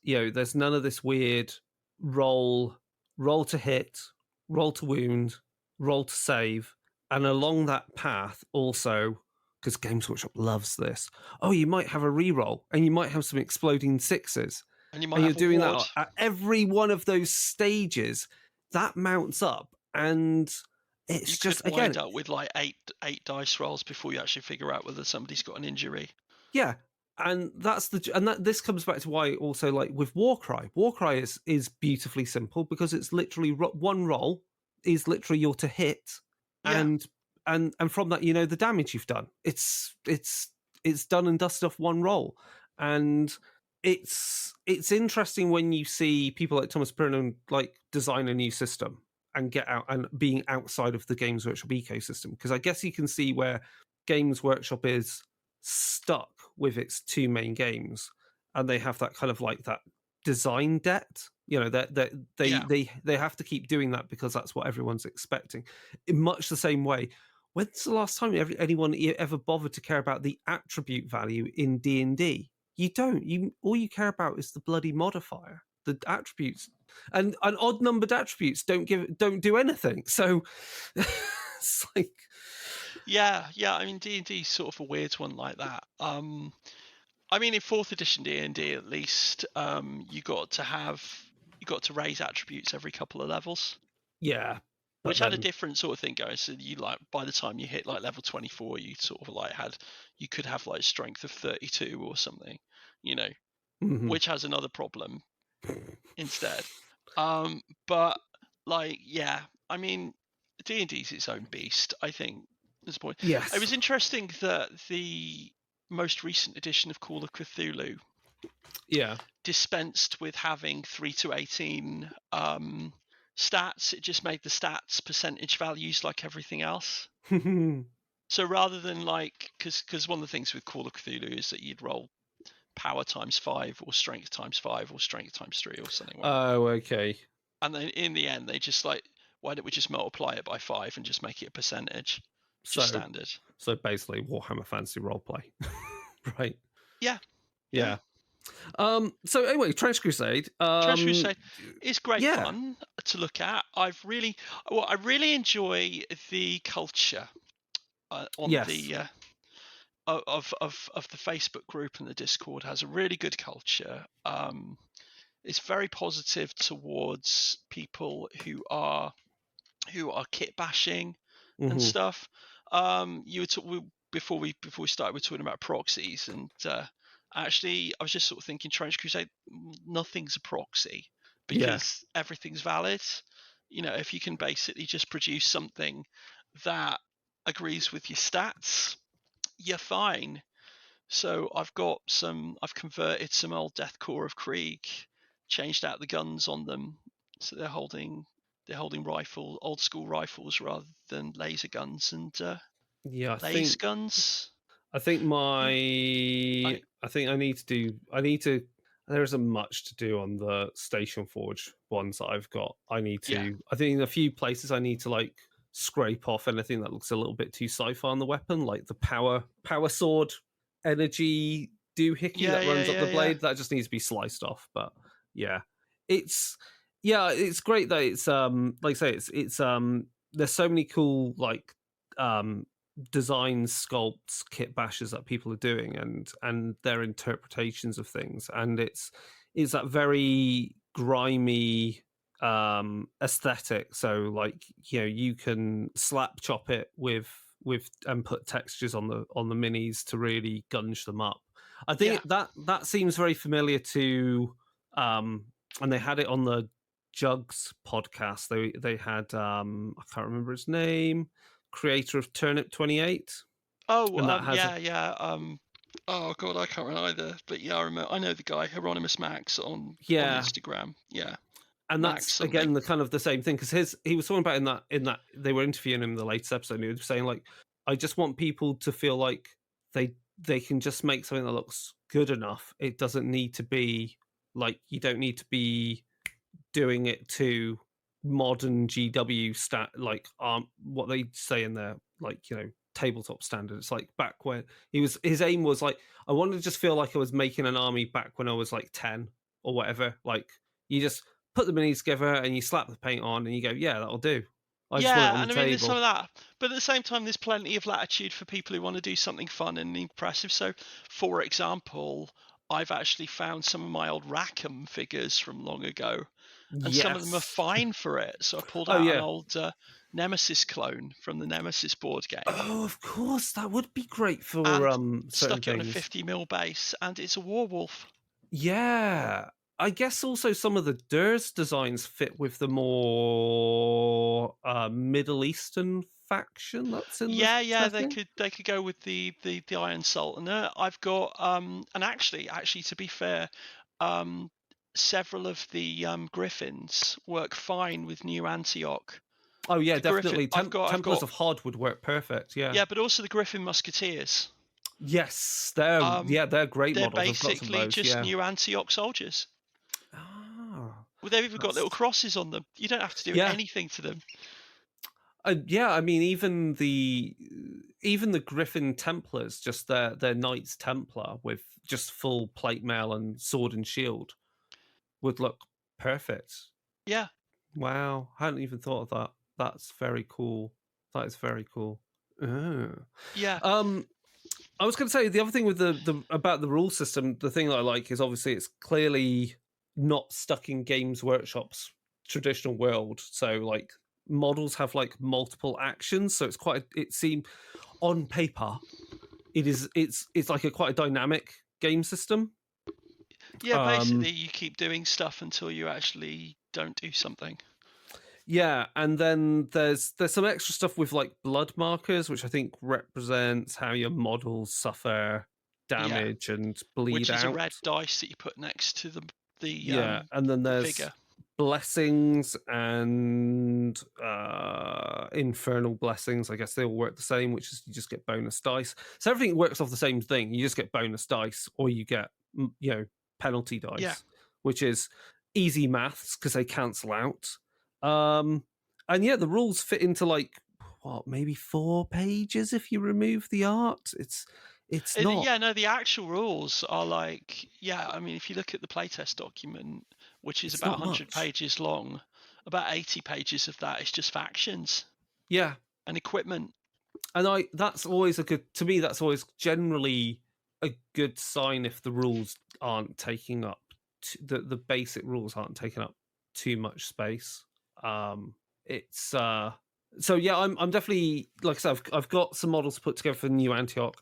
[SPEAKER 2] there's none of this weird roll to hit, roll to wound, roll to save. And along that path also, because Games Workshop loves this, you might have a reroll and you might have some exploding sixes.
[SPEAKER 1] And you might
[SPEAKER 2] And you're
[SPEAKER 1] have a
[SPEAKER 2] doing
[SPEAKER 1] ward.
[SPEAKER 2] that at every one of those stages. That mounts up, and it's
[SPEAKER 1] You
[SPEAKER 2] just,
[SPEAKER 1] could
[SPEAKER 2] again,
[SPEAKER 1] wind up with like eight dice rolls before you actually figure out whether somebody's got an injury.
[SPEAKER 2] yeah. And this comes back to why also, like with Warcry is beautifully simple, because it's literally one roll is literally your to hit,
[SPEAKER 1] Yeah.
[SPEAKER 2] and from that, the damage you've done. It's done and dusted off one roll. And it's interesting when you see people like Thomas Purnon like design a new system and get out and being outside of the Games Workshop ecosystem, because I guess you can see where Games Workshop is stuck with its two main games, and they have that kind of like that design debt. That they have to keep doing that because that's what everyone's expecting. In much the same way, when's the last time anyone ever bothered to care about the attribute value in D&D? You don't. All you care about is the bloody modifier. The attributes and odd numbered attributes don't do anything. So it's like,
[SPEAKER 1] Yeah. I mean, D&D is sort of a weird one like that. I mean, in 4th edition D&D, at least, you got to raise attributes every couple of levels.
[SPEAKER 2] Yeah,
[SPEAKER 1] which had a different sort of thing going. So you like by the time you hit like level 24, you sort of like you could have like strength of 32 or something,
[SPEAKER 2] mm-hmm.
[SPEAKER 1] which has another problem instead. But like, yeah, I mean, D&D is its own beast, I think. At this point,
[SPEAKER 2] yes,
[SPEAKER 1] it was interesting that the most recent edition of Call of Cthulhu, dispensed with having 3 to 18 stats. It just made the stats percentage values like everything else. So rather than like, because one of the things with Call of Cthulhu is that you'd roll power times 5 or strength times 5 or strength times 3 or something.
[SPEAKER 2] Oh, okay.
[SPEAKER 1] And then in the end, they just like, why don't we just multiply it by 5 and just make it a percentage? Just standard.
[SPEAKER 2] So basically, Warhammer Fantasy Roleplay, right?
[SPEAKER 1] Yeah.
[SPEAKER 2] So anyway, Trench Crusade.
[SPEAKER 1] Trench Crusade is great fun to look at. I really enjoy the culture on the of the Facebook group, and the Discord has a really good culture. It's very positive towards people who are kit bashing and stuff. Before we started, we were talking about proxies, and actually, I was just sort of thinking, Trench Crusade, nothing's a proxy because everything's valid. If you can basically just produce something that agrees with your stats, you're fine. So I've converted some old Deathcore of Krieg, changed out the guns on them, so they're holding old school rifles rather than laser guns and laser guns.
[SPEAKER 2] I think there isn't much to do on the Station Forge ones that I've got. I think in a few places I need to like scrape off anything that looks a little bit too sci-fi on the weapon, like the power sword energy doohickey that runs up the blade. That just needs to be sliced off. But yeah, it's great that it's like I say, it's there's so many cool like design sculpts, kit bashes that people are doing, and their interpretations of things, and it's that very grimy aesthetic. So like, you know, you can slap chop it with and put textures on the minis to really gunge them up. I think that seems very familiar to and they had it on the Jugs podcast. They had I can't remember his name, creator of Turnip 28.
[SPEAKER 1] Oh, oh god, I can't remember either. But yeah, I remember. I know the guy, Hieronymus Max, on Instagram. Yeah,
[SPEAKER 2] and that's again the kind of the same thing, because he was talking about in that they were interviewing him in the latest episode. And he was saying like, I just want people to feel like they can just make something that looks good enough. It doesn't need to be like, you don't need to be doing it to modern GW stat, like what they say in their, like, you know, tabletop standard. It's like back when his aim was like, I wanted to just feel like I was making an army back when I was like 10 or whatever. Like, you just put the minis together and you slap the paint on and you go, yeah, that'll do. I just want it on the table.
[SPEAKER 1] I mean, there's some of that, but at the same time, there's plenty of latitude for people who want to do something fun and impressive. So, for example, I've actually found some of my old Rackham figures from long ago, and some of them are fine for it. So I pulled out an old Nemesis clone from the Nemesis board game.
[SPEAKER 2] Oh, of course, that would be great for
[SPEAKER 1] stuck it on a 50mm base, and it's a Warwolf.
[SPEAKER 2] Yeah. I guess also some of the Durs designs fit with the more Middle Eastern faction that's in
[SPEAKER 1] they could go with the Iron Sultanate. I've got and actually to be fair, several of the Griffins work fine with New Antioch.
[SPEAKER 2] Oh yeah, definitely. Templars of Hod would work perfect. Yeah,
[SPEAKER 1] but also the Griffin Musketeers.
[SPEAKER 2] Yes, they're great
[SPEAKER 1] they're
[SPEAKER 2] models.
[SPEAKER 1] They're basically just New Antioch soldiers. Well, they've even got little crosses on them. You don't have to do anything to them.
[SPEAKER 2] I mean, even the Griffin Templars, just their Knights Templar with just full plate mail and sword and shield, would look perfect.
[SPEAKER 1] Yeah.
[SPEAKER 2] Wow, I hadn't even thought of that. That's very cool. That is very cool.
[SPEAKER 1] Yeah.
[SPEAKER 2] I was going to say the other thing with the about the rule system. The thing that I like is obviously it's clearly not stuck in Games Workshop's traditional world. So like models have like multiple actions. So it's it seemed on paper, it's like quite a dynamic game system.
[SPEAKER 1] Yeah, basically you keep doing stuff until you actually don't do something.
[SPEAKER 2] Yeah, and then there's some extra stuff with like blood markers, which I think represents how your models suffer damage and bleed out.
[SPEAKER 1] Which is a red dice that you put next to the
[SPEAKER 2] and then there's
[SPEAKER 1] figure.
[SPEAKER 2] Blessings and infernal blessings. I guess they all work the same, which is you just get bonus dice. So everything works off the same thing. You just get bonus dice, or you get penalty dice, which is easy maths because they cancel out. And the rules fit into like maybe 4 pages if you remove the art. It's not.
[SPEAKER 1] Yeah, no, the actual rules are like, I mean, if you look at the playtest document, which is about 100 pages long, about 80 pages of that is just factions.
[SPEAKER 2] Yeah.
[SPEAKER 1] And equipment.
[SPEAKER 2] And that's always to me, that's always generally a good sign if the rules aren't taking up, the basic rules aren't taking up too much space. It's I'm definitely, like I said, I've got some models put together for New Antioch.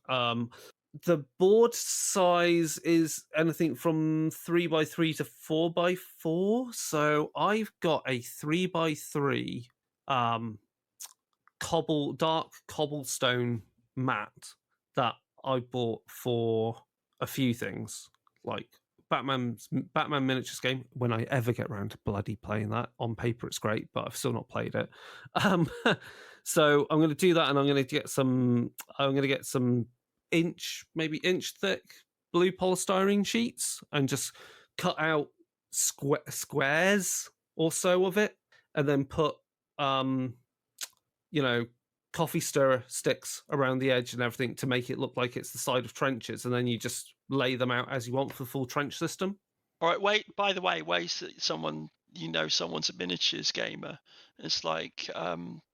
[SPEAKER 2] The board size is anything from 3x3 to 4x4. So I've got a 3x3 dark cobblestone mat that I bought for a few things, like Batman miniatures game. When I ever get around to bloody playing that, on paper it's great, but I've still not played it. So I'm going to do that, and I'm going to get some maybe inch thick blue polystyrene sheets and just cut out squares or so of it, and then put coffee stirrer sticks around the edge and everything to make it look like it's the side of trenches, and then you just lay them out as you want for the full trench system.
[SPEAKER 1] All right, wait. By the way, ways that someone's a miniatures gamer. It's like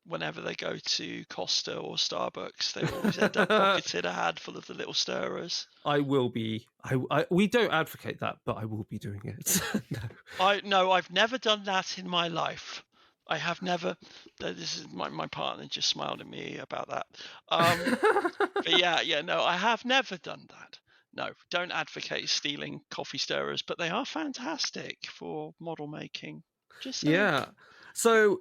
[SPEAKER 1] whenever they go to Costa or Starbucks, they always end up pocketing a handful of the little stirrers.
[SPEAKER 2] I will be. We don't advocate that, but I will be doing it.
[SPEAKER 1] No, I've never done that in my life. I have never. This is my partner just smiled at me about that. But yeah, no, I have never done that. No, don't advocate stealing coffee stirrers, but they are fantastic for model making. Just saying.
[SPEAKER 2] Yeah. So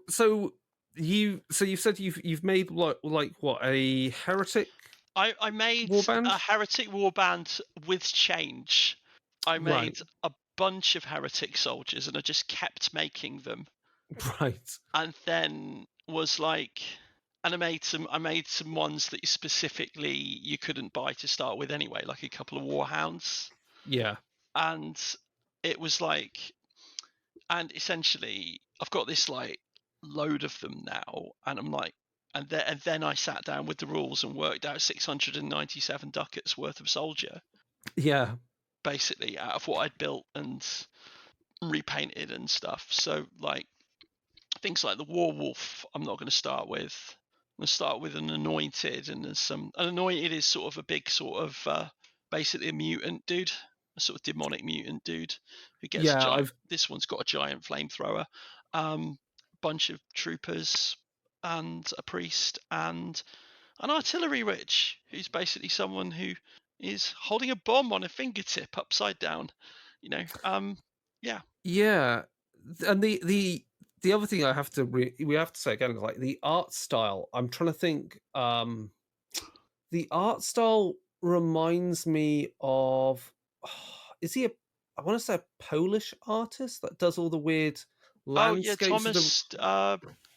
[SPEAKER 2] you said you've made like what, a heretic?
[SPEAKER 1] I made
[SPEAKER 2] warband?
[SPEAKER 1] a heretic warband with change. I made a bunch of heretic soldiers, and I just kept making them.
[SPEAKER 2] Right.
[SPEAKER 1] And then was like, and I made some ones that specifically you couldn't buy to start with anyway, like a couple of warhounds.
[SPEAKER 2] Yeah.
[SPEAKER 1] And it was like, and essentially I've got this like load of them now, and I'm like, and then I sat down with the rules and worked out 697 ducats worth of soldier.
[SPEAKER 2] Yeah.
[SPEAKER 1] Basically out of what I'd built and repainted and stuff. So like things like the Warwolf, I'm not going to start with. I'm going to start with an Anointed, and there's an Anointed is sort of a big sort of basically a mutant dude, a sort of demonic mutant dude who gets a giant. This one's got a giant flamethrower, bunch of troopers, and a priest, and an artillery witch who's basically someone who is holding a bomb on a fingertip upside down. Yeah.
[SPEAKER 2] Yeah, and the other thing I have to we have to say again is like the art style. I'm trying to think. The art style reminds me of. Is he I want to say a Polish artist that does all the weird landscapes.
[SPEAKER 1] Oh yeah, Thomas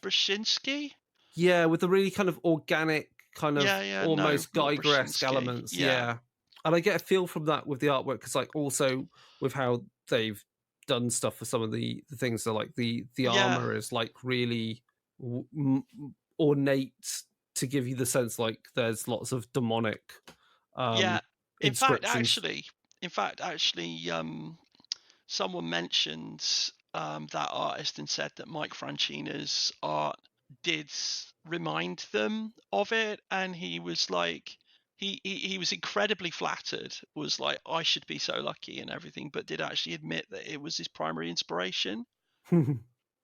[SPEAKER 1] Brzezinski.
[SPEAKER 2] Yeah, with the really kind of organic, kind of almost Geiger-esque elements. Yeah. And I get a feel from that with the artwork, because like also with how they've done stuff for some of the things. So like the armor is like really ornate to give you the sense like there's lots of demonic.
[SPEAKER 1] In fact, actually, someone mentioned that artist and said that Mike Francina's art did remind them of it, and he was like, he was incredibly flattered, was like, I should be so lucky and everything, but did actually admit that it was his primary inspiration.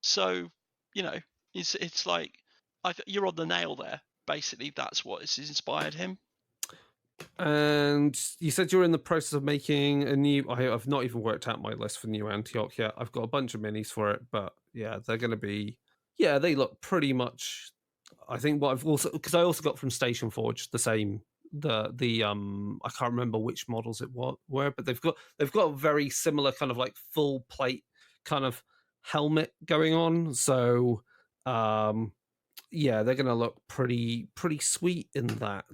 [SPEAKER 1] So, it's like, you're on the nail there. Basically, that's what has inspired him.
[SPEAKER 2] And you said you're in the process of making a new. I've not even worked out my list for New Antioch yet. I've got a bunch of minis for it, but yeah, they're going to be. Yeah, they look pretty much. I think what I've also, because I also got from Station Forge the same. I can't remember which models it were, but they've got a very similar kind of like full plate kind of helmet going on. So, yeah, they're going to look pretty sweet in that.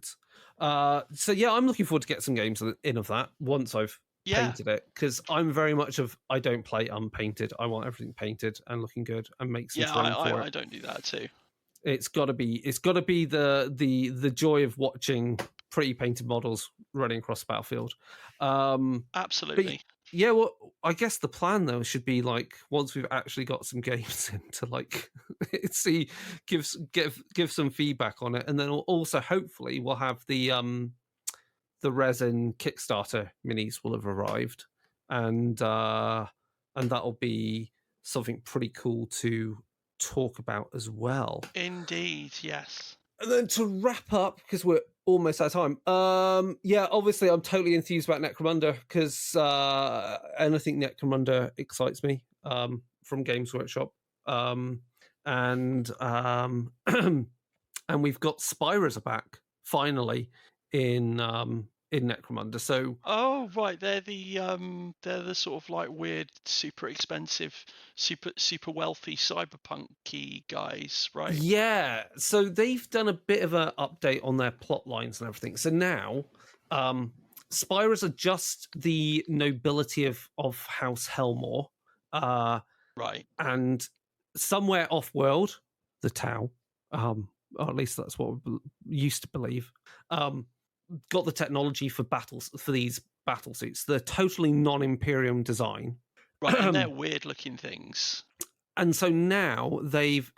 [SPEAKER 2] So yeah, I'm looking forward to get some games in of that once I've painted it, because I'm very much of, I don't play unpainted. I want everything painted and looking good and make some terrain for it.
[SPEAKER 1] I don't do that too.
[SPEAKER 2] It's got to be the joy of watching pretty painted models running across the battlefield.
[SPEAKER 1] Absolutely.
[SPEAKER 2] Yeah, well, I guess the plan though should be like, once we've actually got some games in, to like give some feedback on it, and then also hopefully we'll have the resin Kickstarter minis will have arrived, and that'll be something pretty cool to talk about as well.
[SPEAKER 1] Indeed, yes.
[SPEAKER 2] And then to wrap up, because we're almost out of time. Yeah, obviously I'm totally enthused about Necromunda, because anything Necromunda excites me from Games Workshop. And and we've got Spyros back finally in Necromunda. So
[SPEAKER 1] right, they're the sort of like weird, super expensive, super wealthy cyberpunky guys, right?
[SPEAKER 2] Yeah, so they've done a bit of an update on their plot lines and everything. So now Spyros are just the nobility of House Helmore,
[SPEAKER 1] right,
[SPEAKER 2] and somewhere off world, the Tau, or at least that's what we used to believe, got the technology for battles for these battle suits. They're totally non-Imperium design,
[SPEAKER 1] right, and they're weird-looking things.
[SPEAKER 2] and so now they've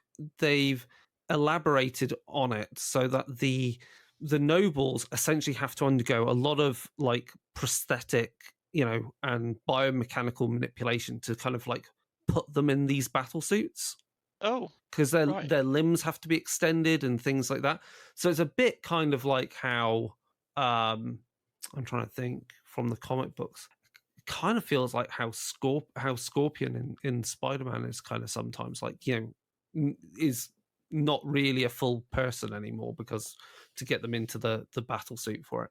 [SPEAKER 2] elaborated on it so that the nobles essentially have to undergo a lot of like prosthetic, and biomechanical manipulation to kind of like put them in these battle suits.
[SPEAKER 1] Oh,
[SPEAKER 2] because
[SPEAKER 1] right.
[SPEAKER 2] their limbs have to be extended and things like that. So it's a bit kind of like how I'm trying to think from the comic books. It kind of feels like how Scorpion in Spider-Man is kind of sometimes like, is not really a full person anymore because to get them into the battle suit for it.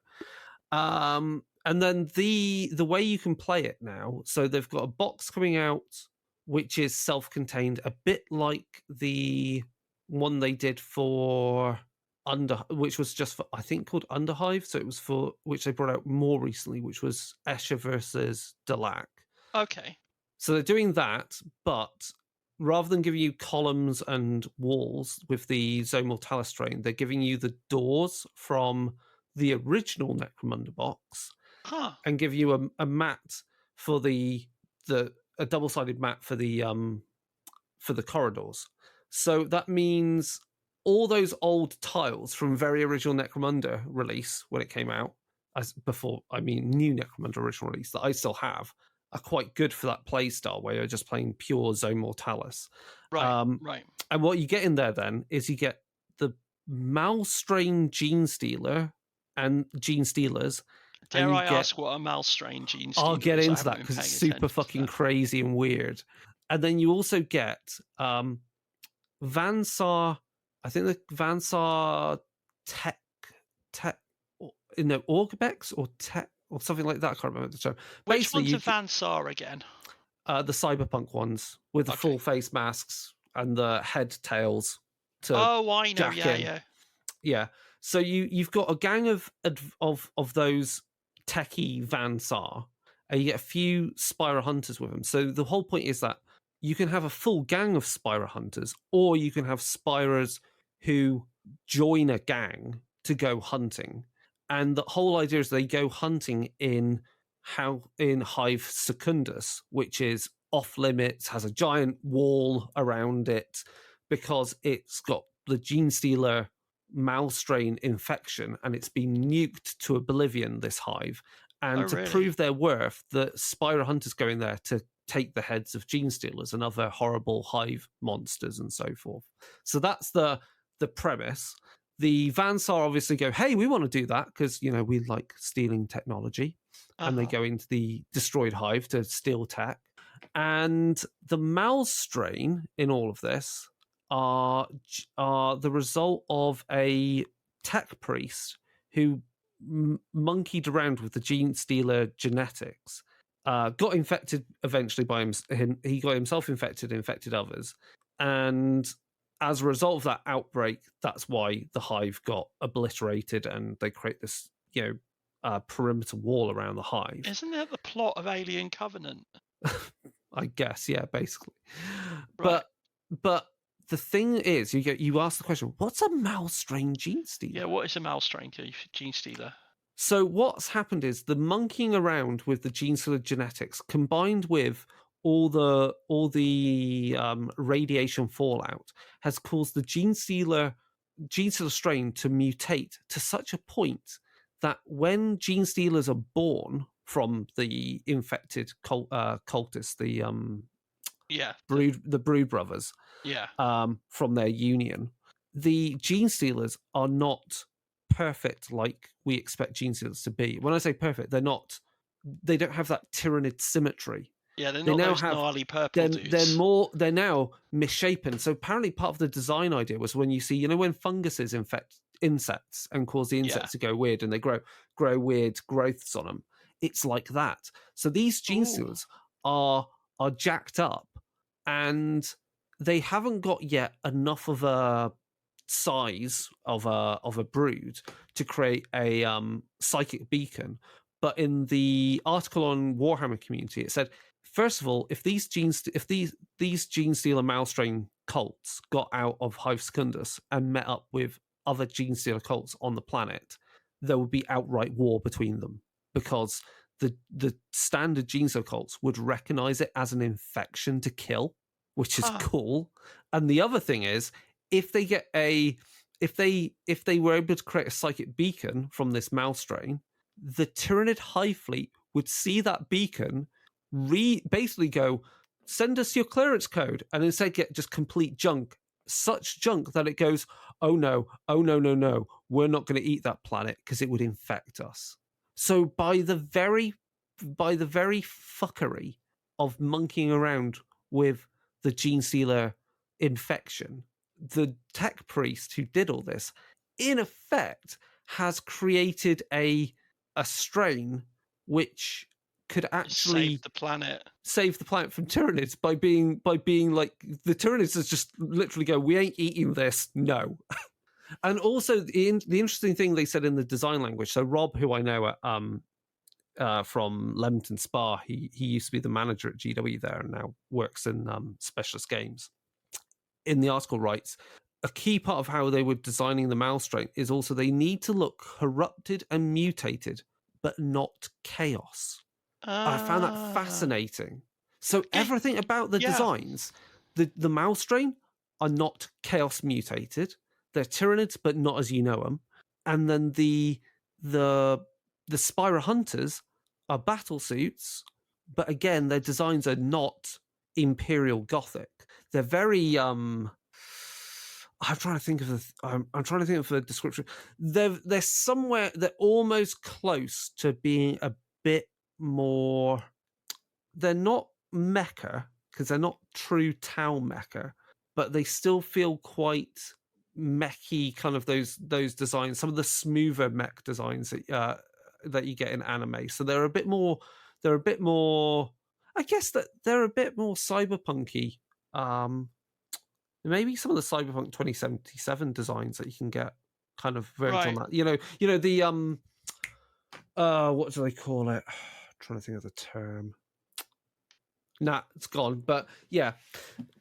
[SPEAKER 2] And then the way you can play it now, so they've got a box coming out which is self-contained, a bit like the one they did for which was just for, I think, called Underhive. So it was for, which they brought out more recently, which was Escher versus Delac.
[SPEAKER 1] Okay.
[SPEAKER 2] So they're doing that, but rather than giving you columns and walls with the Zone Mortalis strain, they're giving you the doors from the original Necromunda box, and give you a mat for a double-sided mat for the corridors. So that means all those old tiles from very original Necromunda release when it came out, new Necromunda original release that I still have, are quite good for that play style where you're just playing pure Zone Mortalis.
[SPEAKER 1] Right, right.
[SPEAKER 2] And what you get in there then is you get the Malstrain Gene Stealer and Gene Stealers.
[SPEAKER 1] Dare I ask what a Malstrain Gene Stealer is?
[SPEAKER 2] I'll get into that because it's super fucking crazy and weird. And then you also get Vansar, I think the Vansar Tech, Orbex or Tech or something like that. I can't remember the term.
[SPEAKER 1] Which one's a Vansar again?
[SPEAKER 2] The cyberpunk ones with the full face masks and the head tails.
[SPEAKER 1] I know.
[SPEAKER 2] Yeah. So you've got a gang of those techie Vansar, and you get a few Spyro Hunters with them. So the whole point is that you can have a full gang of Spyro Hunters, or you can have Spyros who join a gang to go hunting. And the whole idea is they go hunting in Hive Secundus, which is off limits, has a giant wall around it because it's got the Gene Stealer Malstrain infection and it's been nuked to oblivion, this hive. And prove their worth, the Spyro Hunters go in there to take the heads of Gene Stealers and other horrible hive monsters and so forth. So that's the premise. The Vansar obviously go, hey, we want to do that because, we like stealing technology. And they go into the destroyed hive to steal tech. And the Malstrain in all of this are the result of a tech priest who monkeyed around with the Gene Stealer genetics, got infected eventually by him. He got himself infected others. And as a result of that outbreak, that's why the hive got obliterated and they create this, perimeter wall around the hive.
[SPEAKER 1] Isn't that the plot of Alien Covenant?
[SPEAKER 2] I guess, yeah, basically. Right. But the thing is, you ask the question, what's a Malstrain Gene Stealer?
[SPEAKER 1] Yeah, what is a Malstrain Gene Stealer?
[SPEAKER 2] So what's happened is the monkeying around with the Gene Stealer genetics combined with all the radiation fallout has caused the Gene Stealer strain to mutate to such a point that when Gene Stealers are born from the infected cultists, the Brood Brothers, from their union, the Gene Stealers are not perfect like we expect Gene Stealers to be. When I say perfect, they don't have that tyrannid symmetry.
[SPEAKER 1] Yeah, they're not those gnarly purple dudes.
[SPEAKER 2] They're now misshapen. So apparently part of the design idea was when you see, when funguses infect insects and cause the insects to go weird and they grow weird growths on them, it's like that. So these Gene Stealers are jacked up and they haven't got yet enough of a size of a brood to create a psychic beacon. But in the article on Warhammer Community, it said, first of all, if these Gene Stealer Malstrain cults got out of Hive Secundus and met up with other Genestealer cults on the planet, there would be outright war between them, because the standard Genestealer cults would recognize it as an infection to kill, which is cool. And the other thing is, if they get if they were able to create a psychic beacon from this mouse strain, the Tyranid Hive fleet would see that beacon, basically go, send us your clearance code, and instead get just complete junk, such junk that it goes, oh no, we're not going to eat that planet because it would infect us. So by the very fuckery of monkeying around with the Genestealer infection, the tech priest who did all this, in effect, has created a strain which could actually save the planet from Tyranids by being like, the Tyranids just literally go, we ain't eating this, no. And also the interesting thing they said in the design language. So Rob, who I know from Leamington Spa, he used to be the manager at GW there and now works in Specialist Games. In the article writes, a key part of how they were designing the mouse strain is also they need to look corrupted and mutated, but not chaos. I found that fascinating. So everything about the designs, the mouse strain are not chaos mutated. They're Tyranids, but not as you know them. And then the Spyro Hunters are battle suits, but again, their designs are not Imperial Gothic. They're very I'm trying to think of the description. They're somewhere, they're almost close to being a bit more. They're not mecha because they're not true Tau mecha, but they still feel quite mechy, kind of those designs. Some of the smoother mech designs that you get in anime. So they're a bit more. I guess that they're a bit more cyberpunky. Maybe some of the Cyberpunk 2077 designs that you can get kind of verge on that. You know the what do they call it? I'm trying to think of the term. Nah, it's gone. But yeah,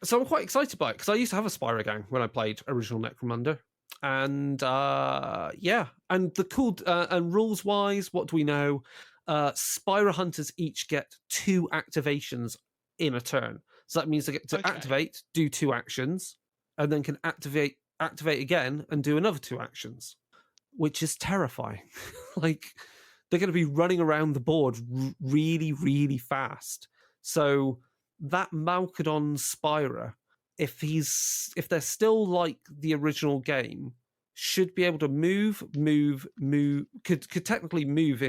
[SPEAKER 2] so I'm quite excited by it because I used to have a Spyro gang when I played original Necromunda, and and the cool and rules wise, what do we know? Spyro Hunters each get 2 activations in a turn. So that means they get to activate, do 2 actions, and then can activate again and do another 2 actions, which is terrifying. Like, they're going to be running around the board really, really fast. So that Malkadon Spyro, if they're still like the original game, should be able to move, could technically move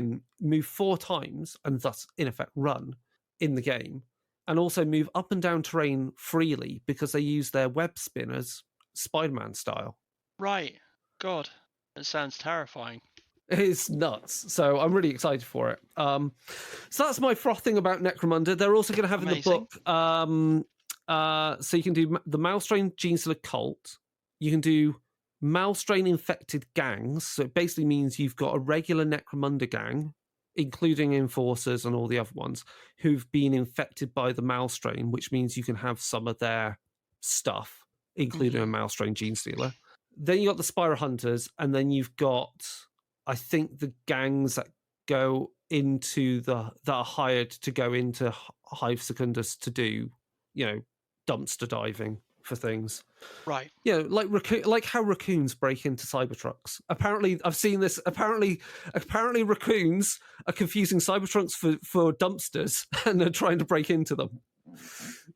[SPEAKER 2] 4 times and thus in effect run in the game, and also move up and down terrain freely because they use their web spinners Spider-Man style.
[SPEAKER 1] Right. God, it sounds terrifying.
[SPEAKER 2] It's nuts. So I'm really excited for it. So that's my frothing about Necromunda. They're also going to have in the book, so you can do the Malstrain Genestealer cult. You can do Malstrain infected gangs. So it basically means you've got a regular Necromunda gang, including enforcers and all the other ones, who've been infected by the Malstrain, which means you can have some of their stuff, including a Malstrain Genestealer. Then you got the Spyro Hunters, and then you've got, I think, the gangs that go into that are hired to go into Hive Secundus to do, dumpster diving for things.
[SPEAKER 1] Right.
[SPEAKER 2] Like how raccoons break into Cybertrucks. Apparently, I've seen this. Apparently raccoons are confusing Cybertrucks for dumpsters and they're trying to break into them.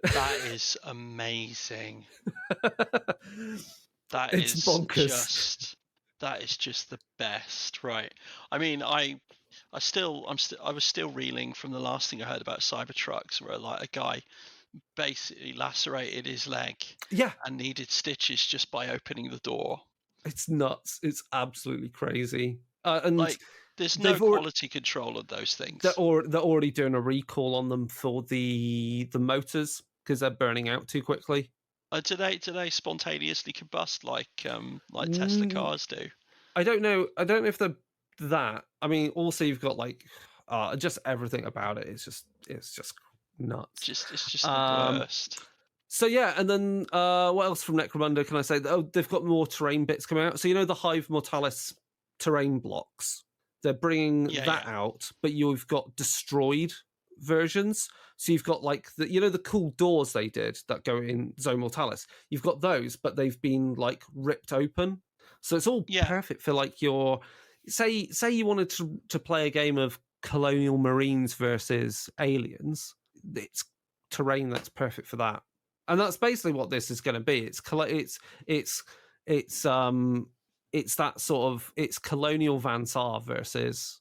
[SPEAKER 1] That is amazing.
[SPEAKER 2] It's bonkers.
[SPEAKER 1] That is just the best, right? I mean, I was still reeling from the last thing I heard about Cybertrucks, where like a guy basically lacerated his leg, and needed stitches just by opening the door.
[SPEAKER 2] It's nuts. It's absolutely crazy. And
[SPEAKER 1] like, there's no quality control of those things.
[SPEAKER 2] They're already doing a recall on them for the motors because they're burning out too quickly.
[SPEAKER 1] Do they spontaneously combust like Tesla cars do?
[SPEAKER 2] I don't know. I don't know if they're that. I mean, also you've got like just everything about it. It's just nuts.
[SPEAKER 1] It's just the worst.
[SPEAKER 2] So yeah, and then what else from Necromunda can I say? Oh, they've got more terrain bits coming out. So you know the Hive Mortalis terrain blocks. They're bringing that out, but you've got destroyed versions. So you've got like the cool doors they did that go in Zone Mortalis. You've got those, but they've been like ripped open. So it's all perfect for like your say you wanted to play a game of colonial marines versus aliens. It's terrain that's perfect for that. And that's basically what this is going to be. It's that sort of it's colonial Vansar versus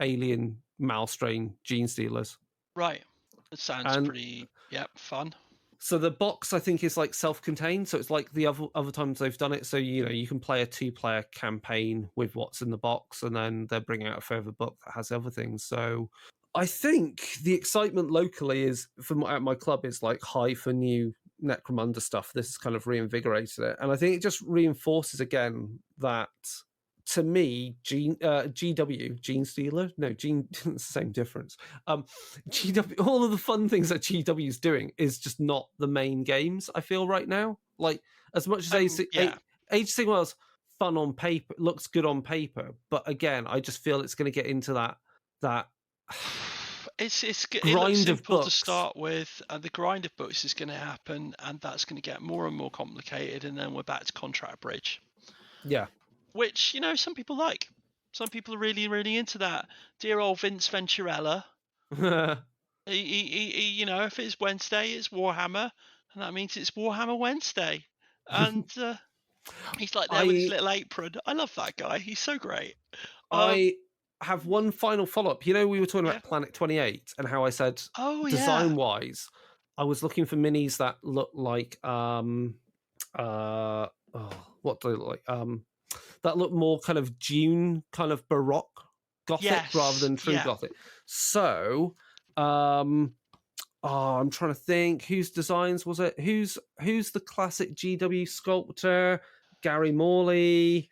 [SPEAKER 2] alien Malstrain gene stealers.
[SPEAKER 1] Right. It sounds pretty fun.
[SPEAKER 2] So the box I think is like self-contained, so it's like the other times they've done it. So you can play a 2-player campaign with what's in the box, and then they're bringing out a further book that has other things. So I think the excitement locally is at my club is like high for new Necromunda stuff. This has kind of reinvigorated it, and I think it just reinforces again that to me, GW Gene Stealer, no Gene, same difference. GW, all of the fun things that GW is doing is just not the main games. I feel right now, like as much as Age of Sigmar's fun on paper, looks good on paper, but again, I just feel it's going to get into that.
[SPEAKER 1] It looks simple to start with, and the grind of books is going to happen, and that's going to get more and more complicated, and then we're back to Contract Bridge.
[SPEAKER 2] Yeah.
[SPEAKER 1] Which, some people like. Some people are really, really into that. Dear old Vince Venturella. he, if it's Wednesday, it's Warhammer, and that means it's Warhammer Wednesday. And he's like there with his little apron. I love that guy. He's so great.
[SPEAKER 2] I have one final follow-up. We were talking about Planet 28 and how I said design-wise, I was looking for minis that look like what do they look like? That look more kind of Dune, kind of Baroque Gothic rather than true Gothic. So, I'm trying to think whose designs was it? Who's the classic GW sculptor? Gary Morley.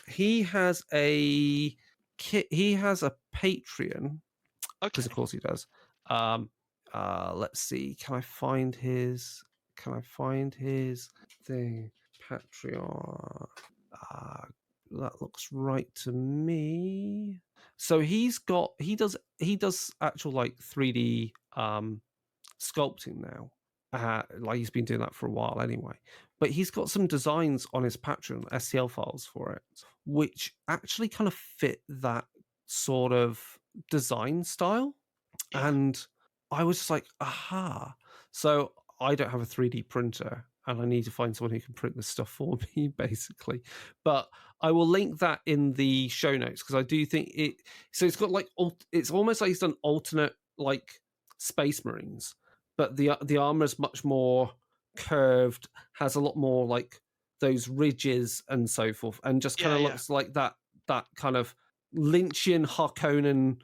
[SPEAKER 2] He has a Patreon. Because of course he does. Let's see. Can I find his thing? Patreon. That looks right to me. So he does actual like 3D sculpting now. Like he's been doing that for a while anyway. But he's got some designs on his Patreon, STL files for it, which actually kind of fit that sort of design style. Yeah. And I was just like, aha. So I don't have a 3D printer, and I need to find someone who can print this stuff for me, basically. But I will link that in the show notes, because I do think it... So it's got like... It's almost like he's done alternate, like, Space Marines. But the armor is much more curved, has a lot more, like, those ridges and so forth, and just kind of looks like that kind of Lynchian Harkonnen,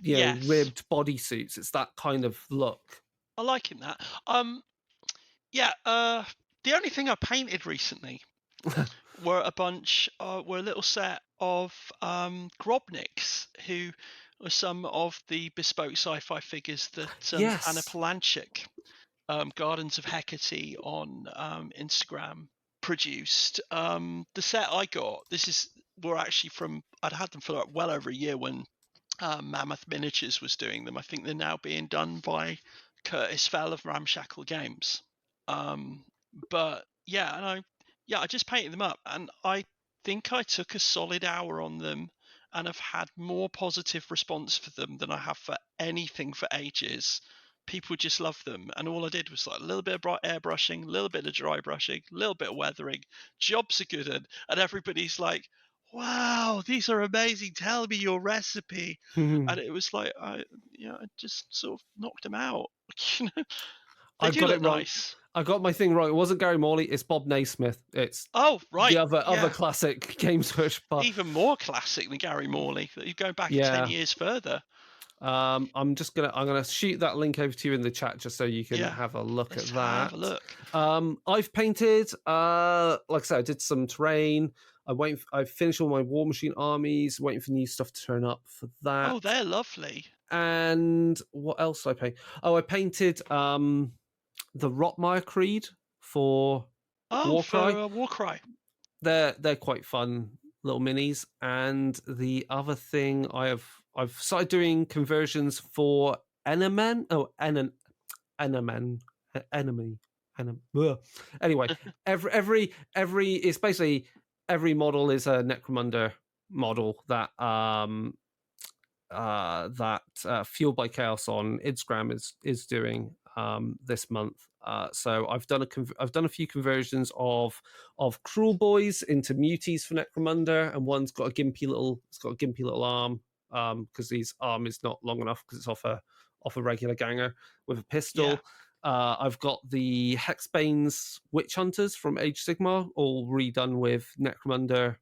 [SPEAKER 2] ribbed bodysuits. It's that kind of look.
[SPEAKER 1] I like him that. The only thing I painted recently were a little set of Grobniks, who are some of the bespoke sci-fi figures that Anna Polanchik, Gardens of Hecate on Instagram, produced. The set I got, were actually I'd had them for well over a year when Mammoth Miniatures was doing them. I think they're now being done by Curtis Fell of Ramshackle Games. But I just painted them up, and I think I took a solid hour on them, and have had more positive response for them than I have for anything for ages. People just love them, and all I did was like a little bit of airbrushing, a little bit of dry brushing, a little bit of weathering. Jobs are good, and everybody's like, wow, these are amazing, tell me your recipe. And it was like, I just sort of knocked them out. They do look nice.
[SPEAKER 2] I got my thing wrong. It wasn't Gary Morley, it's Bob Naismith. It's the other classic Games Workshop.
[SPEAKER 1] Even more classic than Gary Morley. You're going back 10 years further.
[SPEAKER 2] I'm gonna shoot that link over to you in the chat just so you can have a look at that.
[SPEAKER 1] Have a look.
[SPEAKER 2] I've painted, like I said, I did some terrain. I finished all my War Machine armies, waiting for new stuff to turn up for that.
[SPEAKER 1] Oh, they're lovely.
[SPEAKER 2] And what else did I paint? Oh, I painted the Rotmire Creed for Warcry.
[SPEAKER 1] For Warcry.
[SPEAKER 2] They're quite fun little minis. And the other thing I've started doing conversions for Enemen. Enemy. Anyway, every it's basically every model is a Necromunda model that Fueled by Chaos on Instagram is doing this month. So I've done a few conversions of Cruel Boys into Muties for Necromunda, and one's got a gimpy little arm because his arm is not long enough because it's off a regular ganger with a pistol.
[SPEAKER 1] Yeah.
[SPEAKER 2] I've got the Hexbane's Witch Hunters from Age Sigmar all redone with Necromunda,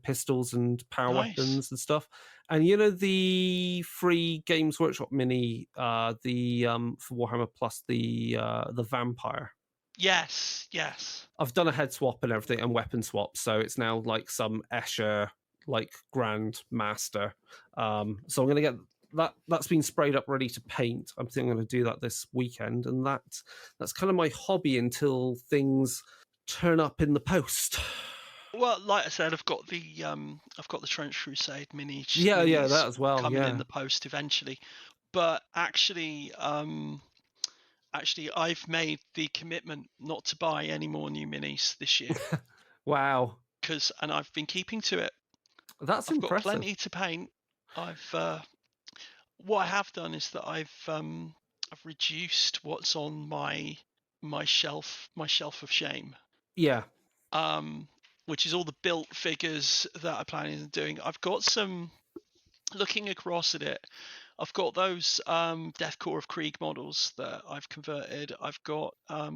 [SPEAKER 2] pistols and power weapons and stuff. And the free Games Workshop mini, for Warhammer Plus, the vampire.
[SPEAKER 1] Yes.
[SPEAKER 2] I've done a head swap and everything and weapon swap, so it's now like some Escher like Grand Master. So I'm gonna get that's been sprayed up ready to paint. I think I'm going to do that this weekend, and that's kind of my hobby until things turn up in the post.
[SPEAKER 1] Well, like I said, I've got the Trench Crusade mini.
[SPEAKER 2] Yeah, that as well.
[SPEAKER 1] Coming in the post eventually, but actually, I've made the commitment not to buy any more new minis this year.
[SPEAKER 2] Wow.
[SPEAKER 1] And I've been keeping to it.
[SPEAKER 2] That's
[SPEAKER 1] I've
[SPEAKER 2] impressive.
[SPEAKER 1] got plenty to paint. What I have done is that I've reduced what's on my shelf of shame.
[SPEAKER 2] Yeah.
[SPEAKER 1] Which is all the built figures that I'm planning on doing. I've got some, looking across at it, I've got those Death Core of Krieg models that I've converted. I've got a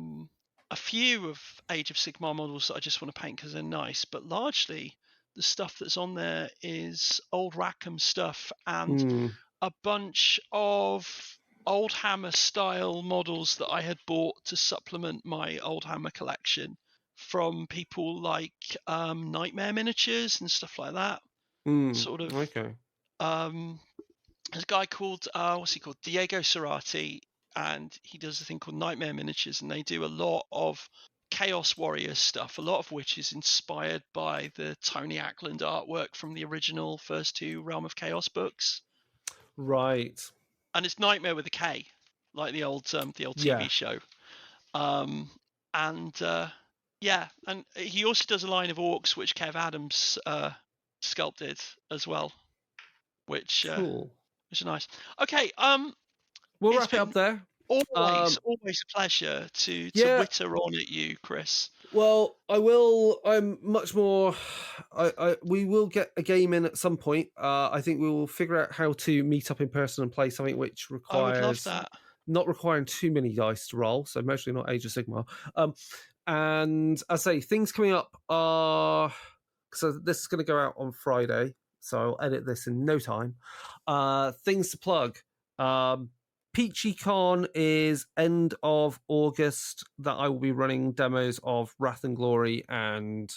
[SPEAKER 1] few of Age of Sigmar models that I just want to paint because they're nice, but largely the stuff that's on there is old Rackham stuff and a bunch of old Hammer style models that I had bought to supplement my old Hammer collection from people like Nightmare Miniatures and stuff like that. Sort of.
[SPEAKER 2] Okay.
[SPEAKER 1] There's a guy called what's he called? Diego Cerati, and he does a thing called Nightmare Miniatures, and they do a lot of Chaos Warriors stuff, a lot of which is inspired by the Tony Ackland artwork from the original first two Realm of Chaos books.
[SPEAKER 2] Right.
[SPEAKER 1] And it's Nightmare with a K, like the old TV show. And he also does a line of orcs which Kev Adams sculpted as well, which
[SPEAKER 2] cool.
[SPEAKER 1] Which is nice. Okay,
[SPEAKER 2] we'll wrap it up there.
[SPEAKER 1] Always a pleasure to witter on at you, Chris.
[SPEAKER 2] Well, I will. I'm much more. We will get a game in at some point. I think we will figure out how to meet up in person and play something which requires.
[SPEAKER 1] I would love that.
[SPEAKER 2] Not requiring too many dice to roll, so mostly not Age of Sigmar. And I say things coming up are. So this is going to go out on Friday, so I'll edit this in no time. Things to plug. PeachyCon is end of August, that I will be running demos of Wrath and Glory and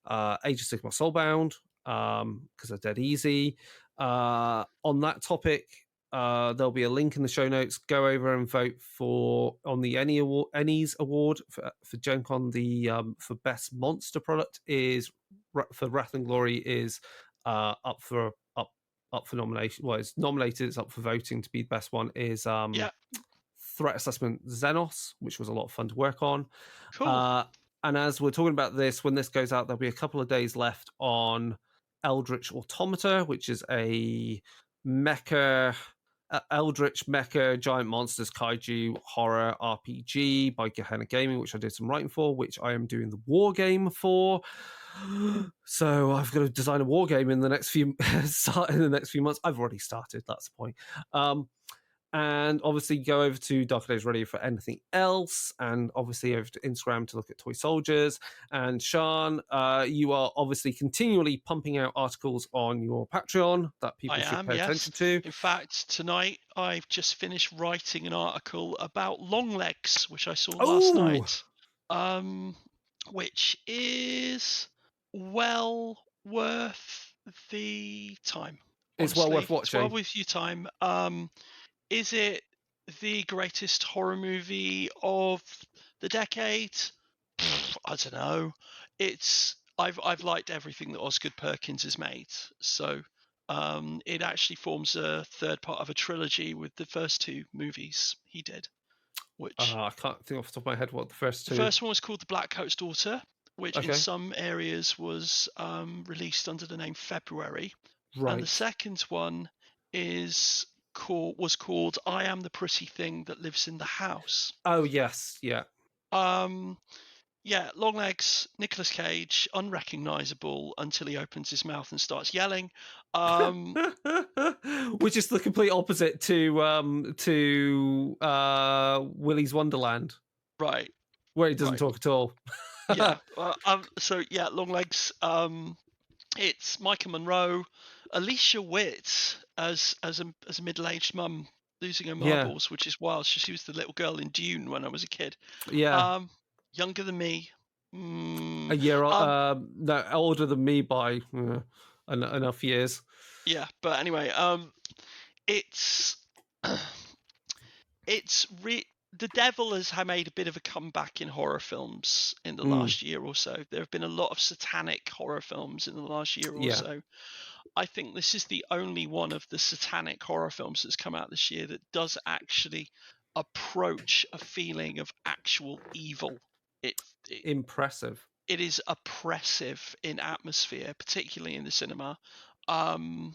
[SPEAKER 2] Age of Sigmar Soulbound, because they're dead easy. On that topic, there'll be a link in the show notes. Go over and vote on the Ennies Award for Gen Con. The for best monster product is for Wrath and Glory is up for nomination. Well, it's nominated. It's up for voting to be the best one. Is Threat Assessment Xenos, which was a lot of fun to work on.
[SPEAKER 1] Cool.
[SPEAKER 2] And as we're talking about this, when this goes out, there'll be a couple of days left on Eldritch Automata, which is a mecha. Eldritch Mecha Giant Monsters Kaiju Horror RPG by Gehenna Gaming, which I did some writing for, which I am doing the war game for. So I've got to design a war game in the next few months. I've already started. That's the point. And obviously go over to Dark Days Radio for anything else, and obviously over to Instagram to look at Toy Soldiers. And Sean, you are obviously continually pumping out articles on your Patreon that people should pay attention to.
[SPEAKER 1] In fact, tonight I've just finished writing an article about Longlegs, which I saw last night, which is well worth the time.
[SPEAKER 2] It's well worth watching.
[SPEAKER 1] It's well worth your time. Is it the greatest horror movie of the decade? I don't know. I've liked everything that Osgood Perkins has made, so it actually forms a third part of a trilogy with the first two movies he did. Which
[SPEAKER 2] I can't think off the top of my head what the first
[SPEAKER 1] the
[SPEAKER 2] two.
[SPEAKER 1] first one was called The Black Coat's Daughter, which in
[SPEAKER 2] Okay,
[SPEAKER 1] some areas was released under the name February, and the
[SPEAKER 2] right.
[SPEAKER 1] second one was called I Am the Pretty Thing That Lives in the House.
[SPEAKER 2] Oh yes, yeah.
[SPEAKER 1] Yeah, long legs, Nicolas Cage, unrecognizable until he opens his mouth and starts yelling.
[SPEAKER 2] Which is the complete opposite to Willy's Wonderland,
[SPEAKER 1] Right,
[SPEAKER 2] where he doesn't
[SPEAKER 1] right.
[SPEAKER 2] talk at all.
[SPEAKER 1] Yeah. So yeah, long legs. It's Micah Monroe, Alicia Witt as a middle-aged mum losing her
[SPEAKER 2] Yeah,
[SPEAKER 1] marbles, which is wild. She was the little girl in Dune when I was a kid.
[SPEAKER 2] yeah.
[SPEAKER 1] Younger than me.
[SPEAKER 2] A year,
[SPEAKER 1] Um,
[SPEAKER 2] no, older than me by enough years.
[SPEAKER 1] yeah, but anyway, it's the devil has made a bit of a comeback in horror films in the last year or so. There have been a lot of satanic horror films in the last year or
[SPEAKER 2] Yeah.
[SPEAKER 1] so. I think this is the only one of the satanic horror films that's come out this year that does actually approach a feeling of actual evil.
[SPEAKER 2] Impressive.
[SPEAKER 1] It is oppressive in atmosphere, particularly in the cinema, and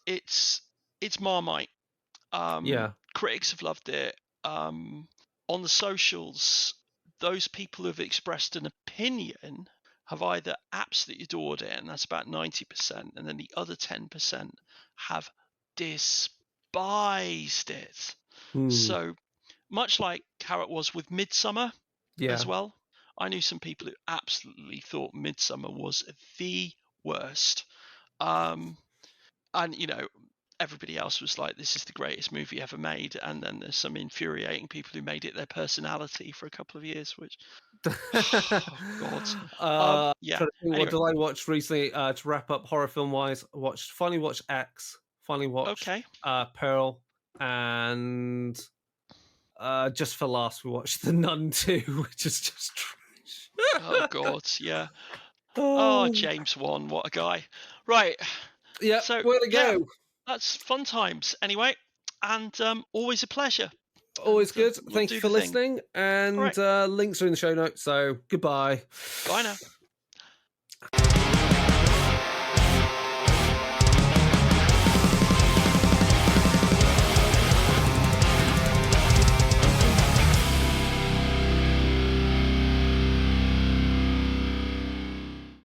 [SPEAKER 1] it's Marmite.
[SPEAKER 2] Yeah.
[SPEAKER 1] Critics have loved it. On the socials, those people who have expressed an opinion have either absolutely adored it, and that's about 90%, and then the other 10% have despised it. So much like how it was with Midsummer as well. I knew some people who absolutely thought Midsummer was the worst. And, everybody else was like, this is the greatest movie ever made. And then there's some infuriating people who made it their personality for a couple of years, which, oh, God. Yeah.
[SPEAKER 2] What
[SPEAKER 1] Anyway,
[SPEAKER 2] did I watch recently to wrap up horror film wise? Finally watched X, finally watched
[SPEAKER 1] okay.
[SPEAKER 2] Pearl, and just for last we watched The Nun 2, which is just trash.
[SPEAKER 1] Oh, God. Yeah. Oh, James Wan, what a guy. Right.
[SPEAKER 2] Yeah,
[SPEAKER 1] So,
[SPEAKER 2] way to go.
[SPEAKER 1] that's fun times anyway. And always a pleasure.
[SPEAKER 2] Always
[SPEAKER 1] And,
[SPEAKER 2] good.
[SPEAKER 1] we'll
[SPEAKER 2] Thank
[SPEAKER 1] do
[SPEAKER 2] you for
[SPEAKER 1] the thing.
[SPEAKER 2] listening. And
[SPEAKER 1] All right.
[SPEAKER 2] links are in the show notes. So goodbye.
[SPEAKER 1] Bye now.